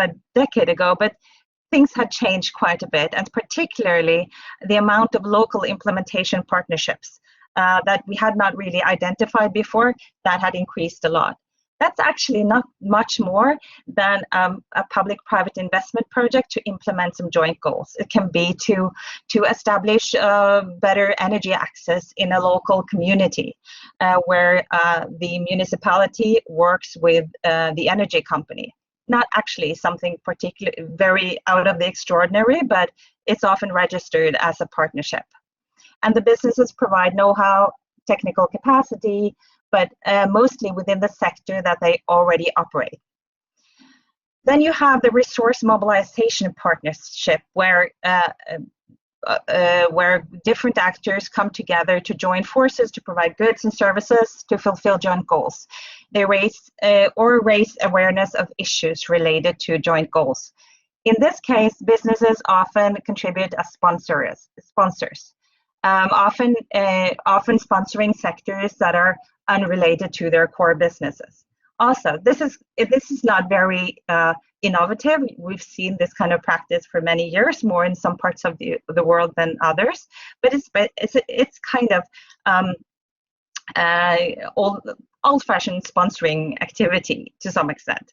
a decade ago, but things had changed quite a bit, and particularly the amount of local implementation partnerships that we had not really identified before, that had increased a lot. That's actually not much more than a public-private investment project to implement some joint goals. It can be to establish better energy access in a local community where the municipality works with the energy company. Not actually something particularly very out of the extraordinary, but it's often registered as a partnership. And the businesses provide know-how, technical capacity, but mostly within the sector that they already operate. Then you have the resource mobilization partnership, where different actors come together to join forces to provide goods and services to fulfill joint goals. They raise awareness of issues related to joint goals. In this case, businesses often contribute as sponsors, often sponsoring sectors that are unrelated to their core businesses. Also, this is not very innovative. We've seen this kind of practice for many years, more in some parts of the world than others. But it's kind of old-fashioned sponsoring activity to some extent.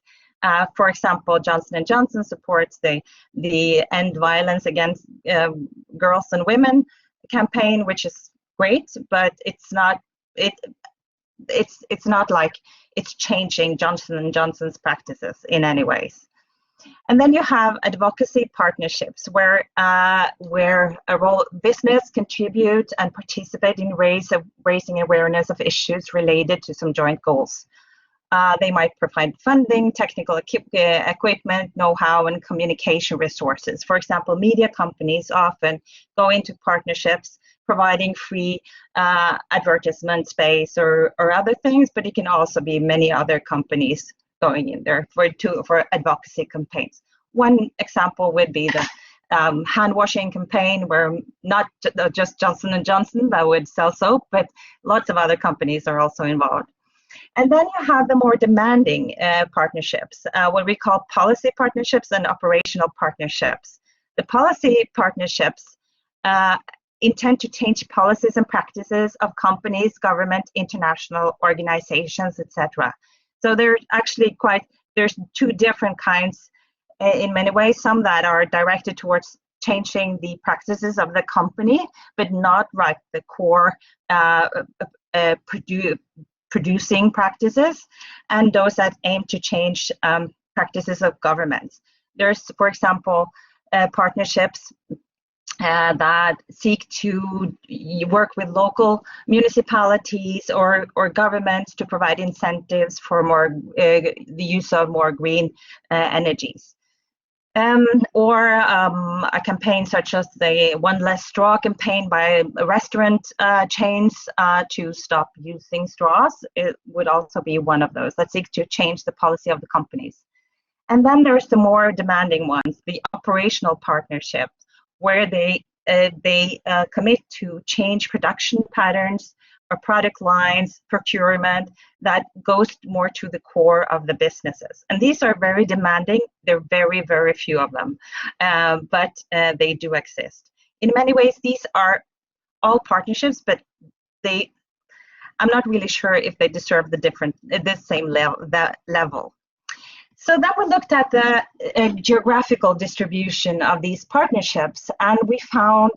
For example, Johnson & Johnson supports the End Violence Against Girls and Women campaign, which is great, but it's not like it's changing Johnson & Johnson's practices in any ways. And then you have advocacy partnerships where business contribute and participate in raising awareness of issues related to some joint goals. They might provide funding, technical equipment, know-how, and communication resources. For example, media companies often go into partnerships providing free advertisement space or other things, but it can also be many other companies going in there for advocacy campaigns. One example would be the hand washing campaign, where not just Johnson & Johnson that would sell soap, but lots of other companies are also involved. And then you have the more demanding partnerships, what we call policy partnerships and operational partnerships. The policy partnerships intend to change policies and practices of companies, government, international organizations, etc. So there's actually there's 2 different kinds in many ways, some that are directed towards changing the practices of the company, but not like the core producing practices, and those that aim to change practices of governments. There's, for example, partnerships that seek to work with local municipalities or governments to provide incentives for the use of more green energies. or a campaign such as the One Less Straw campaign by restaurant chains to stop using straws. It would also be one of those that seek to change the policy of the companies. And then there's the more demanding ones, the operational partnerships, where they commit to change production patterns or product lines, procurement, that goes more to the core of the businesses. And these are very demanding. There are very, very few of them, but they do exist. In many ways, these are all partnerships, but I'm not really sure if they deserve the same level. So then we looked at the geographical distribution of these partnerships, and we found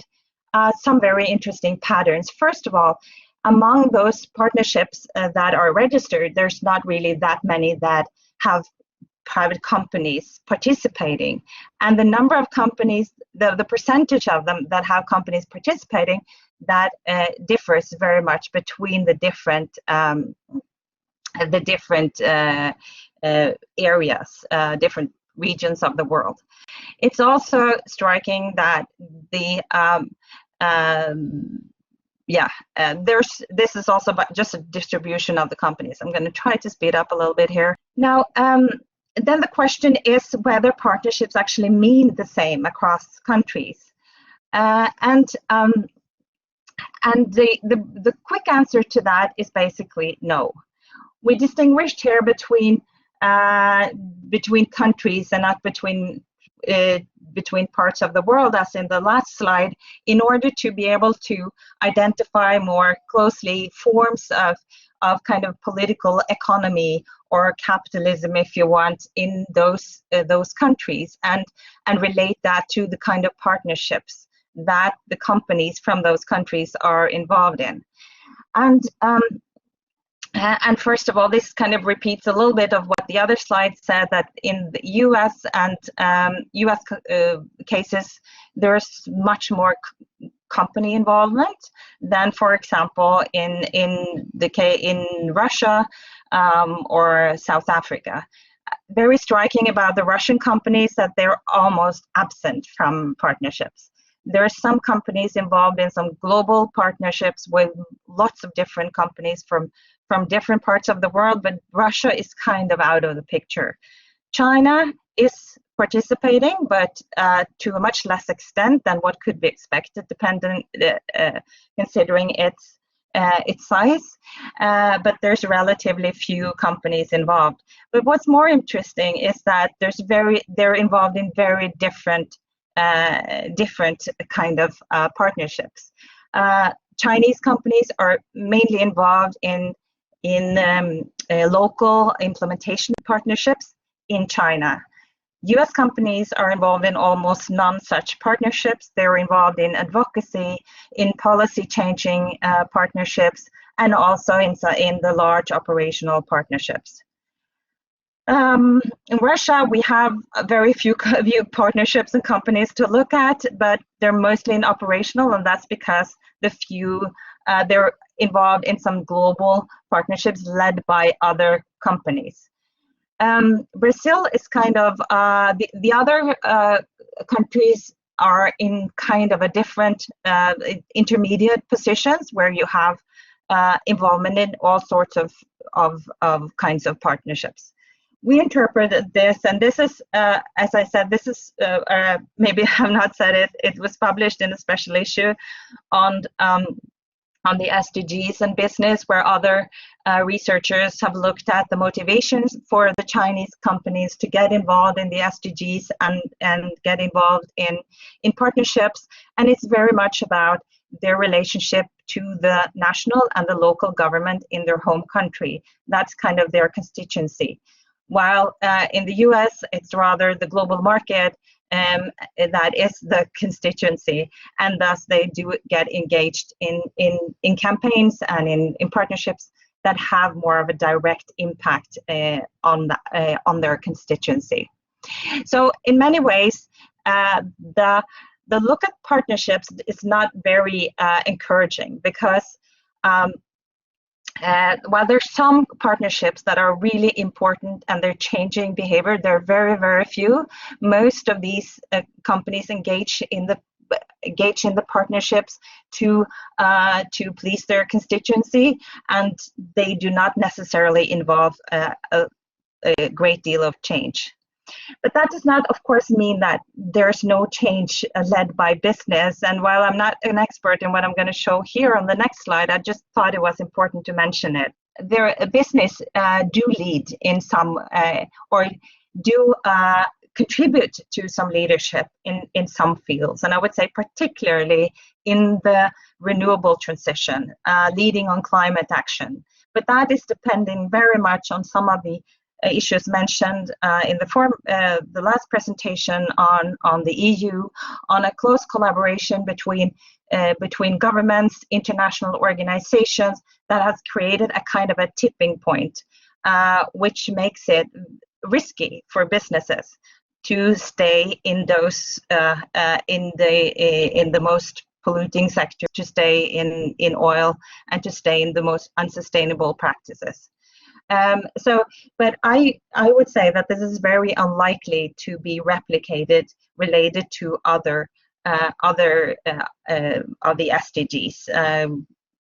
some very interesting patterns. First of all, among those partnerships that are registered, there's not really that many that have private companies participating. And the number of companies, the percentage of them that have companies participating, that differs very much between the different areas, different regions of the world. It's also striking that the this is also just a distribution of the companies. I'm going to try to speed up a little bit here. Now, then the question is whether partnerships actually mean the same across countries. And the quick answer to that is basically no. We distinguished here between countries and not between parts of the world, as in the last slide, in order to be able to identify more closely forms of kind of political economy or capitalism, if you want, in those countries, and relate that to the kind of partnerships that the companies from those countries are involved in. And first of all, this kind of repeats a little bit of what the other slide said, that in the US and US cases, there's much more company involvement than, for example, in Russia or South Africa. Very striking about the Russian companies that they're almost absent from partnerships. There are some companies involved in some global partnerships with lots of different companies from different parts of the world, but Russia is kind of out of the picture. China is participating, but to a much less extent than what could be expected, considering its size. But there's relatively few companies involved. But what's more interesting is that they're involved in very different kind of partnerships. Chinese companies are mainly involved in local implementation partnerships in China. US companies are involved in almost none such partnerships. They're involved in advocacy, in policy changing partnerships, and also in the large operational partnerships. In Russia, we have very few partnerships and companies to look at, but they're mostly in operational, and that's because they're involved in some global partnerships led by other companies. Brazil is kind of, the other countries are in kind of a different intermediate positions where you have involvement in all sorts of kinds of partnerships. We interpreted this, and this is, as I said, this is, maybe I have not said it, it was published in a special issue on the SDGs and business, where other researchers have looked at the motivations for the Chinese companies to get involved in the SDGs and get involved in partnerships. And it's very much about their relationship to the national and the local government in their home country. That's kind of their constituency. While in the US, it's rather the global market that is the constituency, and thus they do get engaged in campaigns and in partnerships that have more of a direct impact on their constituency. So in many ways, the look at partnerships is not very encouraging, because while there's some partnerships that are really important and they're changing behavior, there are very, very few. Most of these companies engage in the partnerships to please their constituency, and they do not necessarily involve a great deal of change. But that does not, of course, mean that there's no change led by business. And while I'm not an expert in what I'm going to show here on the next slide, I just thought it was important to mention it. Business do lead in some, or do contribute to some leadership in some fields. And I would say particularly in the renewable transition, leading on climate action. But that is depending very much on some of the issues mentioned in the last presentation on the EU, on a close collaboration between governments, international organizations, that has created a kind of a tipping point, which makes it risky for businesses to stay in those in the most polluting sector, to stay in oil, and to stay in the most unsustainable practices. But I would say that this is very unlikely to be replicated related to other of the SDGs.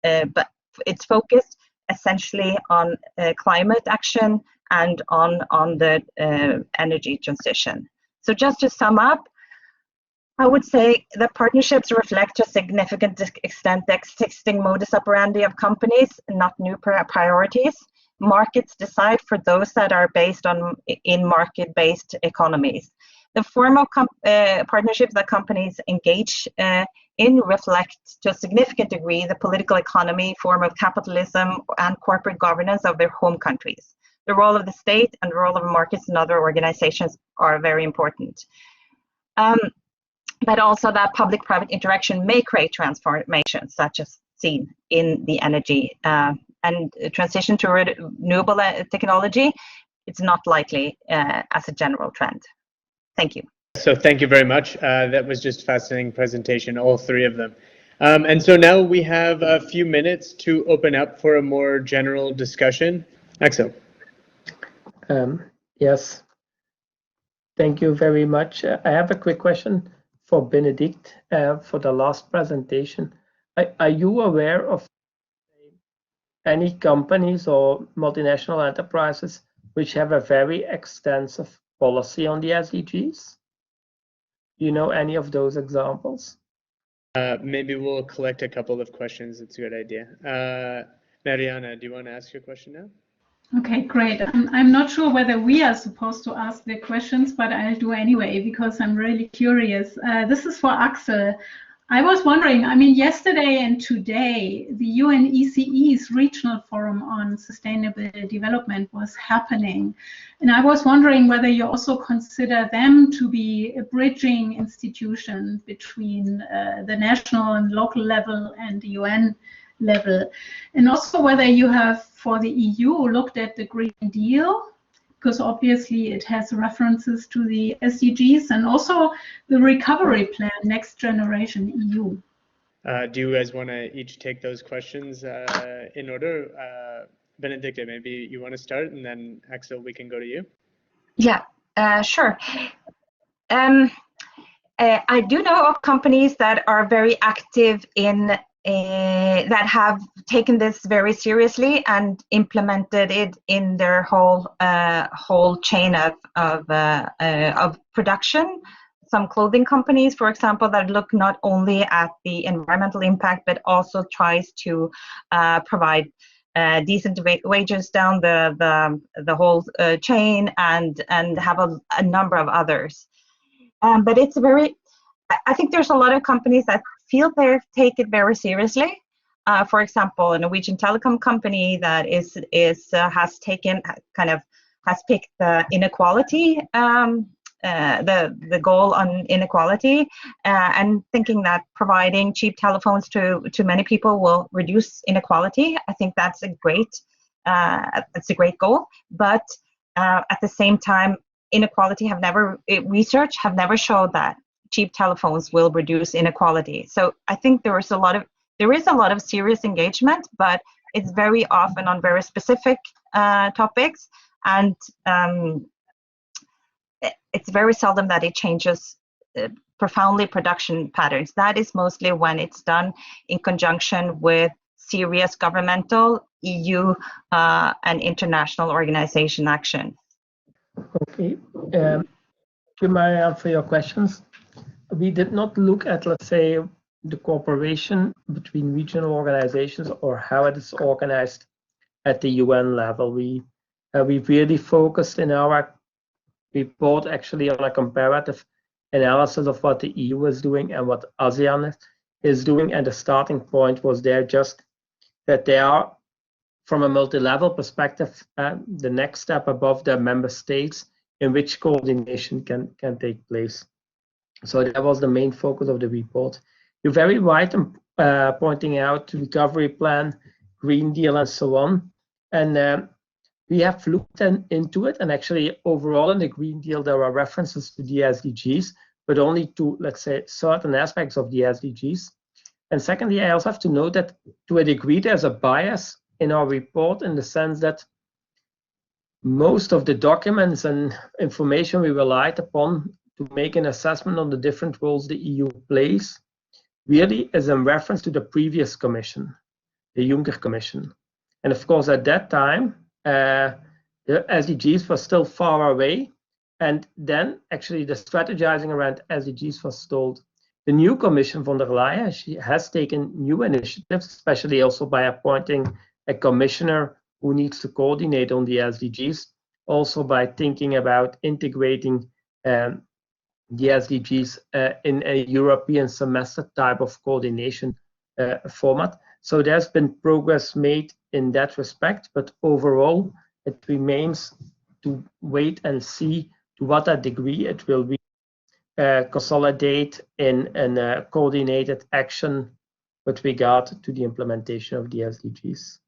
But it's focused essentially on climate action and on the energy transition. So just to sum up, I would say that partnerships reflect to a significant extent the existing modus operandi of companies, not new priorities. Markets decide for those that are based in market-based economies. The form of partnerships that companies engage in reflect to a significant degree the political economy, form of capitalism, and corporate governance of their home countries. The role of the state and the role of markets and other organizations are very important. But also that public-private interaction may create transformations, such as seen in the energy and transition to renewable technology. It's not likely as a general trend. Thank you. So thank you very much. That was just a fascinating presentation, all three of them. And so now we have a few minutes to open up for a more general discussion. Axel. Yes, thank you very much. I have a quick question for Benedicte for the last presentation. Are you aware of any companies or multinational enterprises which have a very extensive policy on the SDGs? Do you know any of those examples? Maybe we'll collect a couple of questions. It's a good idea. Marianne, do you want to ask your question now? Okay, great. I'm not sure whether we are supposed to ask the questions, but I'll do anyway because I'm really curious. This is for Axel. I was wondering, I mean, yesterday and today, the UNECE's Regional Forum on Sustainable Development was happening. And I was wondering whether you also consider them to be a bridging institution between the national and local level and the UN level. And also whether you have, for the EU, looked at the Green Deal, because obviously it has references to the SDGs, and also the recovery plan, Next Generation EU. Do you guys want to each take those questions in order? Benedicte, maybe you want to start, and then Axel, we can go to you. Yeah, sure. I do know of companies that are very active in that have taken this very seriously and implemented it in their whole chain of production. Some clothing companies, for example, that look not only at the environmental impact but also tries to provide decent wages down the whole chain and have a number of others. But it's I think there's a lot of companies that feel they take it very seriously. For example, a Norwegian telecom company that has picked the inequality, the goal on inequality, and thinking that providing cheap telephones to many people will reduce inequality. I think that's a great goal. But at the same time, research have never showed that cheap telephones will reduce inequality. So I think there is a lot of serious engagement, but It's very often on very specific topics, and it's very seldom that it changes profoundly production patterns. That is mostly when it's done in conjunction with serious governmental, EU, and international organization action. Okay. Thank you, Marianne, for your questions. We did not look at, let's say, the cooperation between regional organizations or how it is organized at the UN level. We really focused in our report actually on a comparative analysis of what the EU is doing and what ASEAN is doing, and the starting point was there just that they are, from a multi-level perspective, the next step above the member states in which coordination can take place. So that was the main focus of the report. You're very right in pointing out the recovery plan, Green Deal, and so on. And we have looked into it, and actually overall in the Green Deal there are references to the SDGs, but only to, let's say, certain aspects of the SDGs. And secondly, I also have to note that to a degree there's a bias in our report in the sense that most of the documents and information we relied upon to make an assessment on the different roles the EU plays really is in reference to the previous commission, the Juncker Commission. And of course, at that time, the SDGs were still far away. And then actually the strategizing around SDGs was stalled. The new Commission von der Leyen, she has taken new initiatives, especially also by appointing a commissioner who needs to coordinate on the SDGs, also by thinking about integrating the SDGs in a European semester type of coordination format. So there's been progress made in that respect, but overall it remains to wait and see to what a degree it will be consolidate in a coordinated action with regard to the implementation of the SDGs.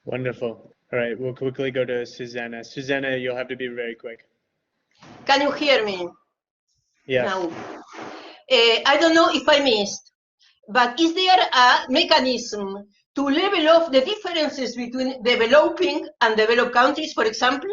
Wonderful. All right, we'll quickly go to Susanna. Susanna, you'll have to be very quick. Can you hear me? Yeah. Now, I don't know if I missed, but is there a mechanism to level off the differences between developing and developed countries, for example?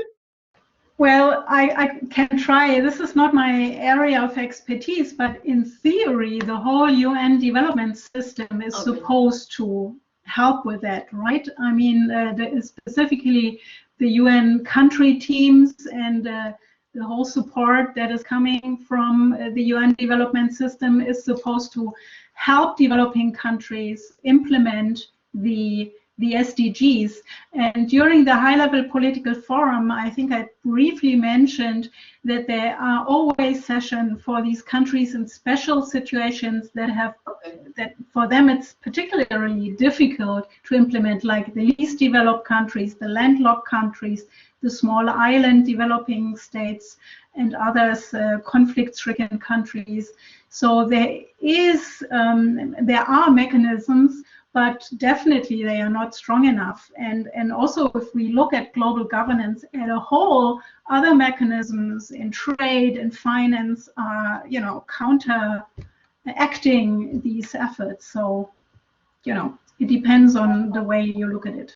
Well, I can try. This is not my area of expertise, but in theory, the whole UN development system is supposed to help with that, right? I mean, there is specifically the UN country teams and the whole support that is coming from the UN development system is supposed to help developing countries implement the SDGs. And during the high-level political forum, I think I briefly mentioned that there are always sessions for these countries in special situations that have, that for them it's particularly difficult to implement, like the least developed countries, the landlocked countries, the small island developing states, and others, conflict-stricken countries. So there are mechanisms, but definitely they are not strong enough. And also, if we look at global governance as a whole, other mechanisms in trade and finance are, counteracting these efforts. So, it depends on the way you look at it.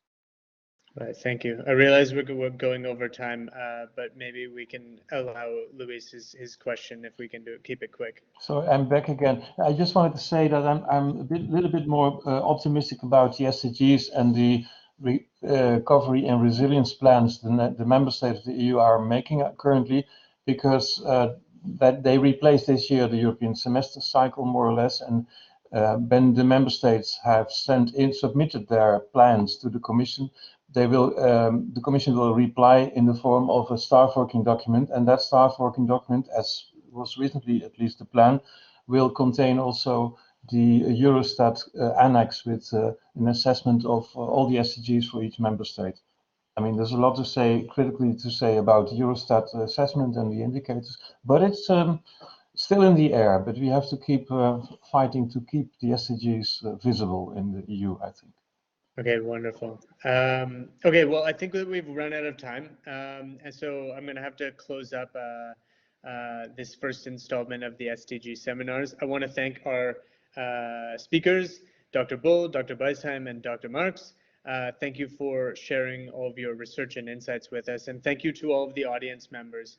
Right, thank you. I realize we're going over time, but maybe we can allow Luis his question if we can keep it quick. So I'm back again. I just wanted to say that I'm a little bit more optimistic about the SDGs and the recovery and resilience plans the member states of the EU are making currently, because that they replaced this year the European semester cycle more or less, and when the member states have submitted their plans to the Commission, the Commission will reply in the form of a staff working document, and that staff working document, as was recently at least the plan, will contain also the Eurostat annex with an assessment of all the SDGs for each member state. I mean, there's a lot to say, critically to say about Eurostat assessment and the indicators, but it's still in the air. But we have to keep fighting to keep the SDGs visible in the EU, I think. Okay, wonderful. Okay, well, I think that we've run out of time, and so I'm going to have to close up this first installment of the SDG seminars. I want to thank our speakers, Dr. Bull, Dr. Beisheim, and Dr. Marx. Thank you for sharing all of your research and insights with us. And thank you to all of the audience members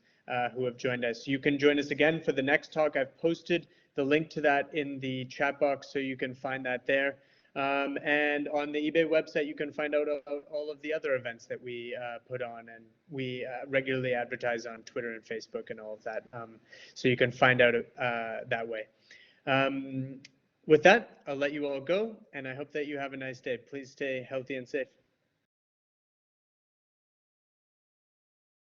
who have joined us. You can join us again for the next talk. I've posted the link to that in the chat box, so you can find that there. And on the eBay website, you can find out all of the other events that we put on, and we regularly advertise on Twitter and Facebook and all of that. So you can find out that way. With that, I'll let you all go, and I hope that you have a nice day. Please stay healthy and safe.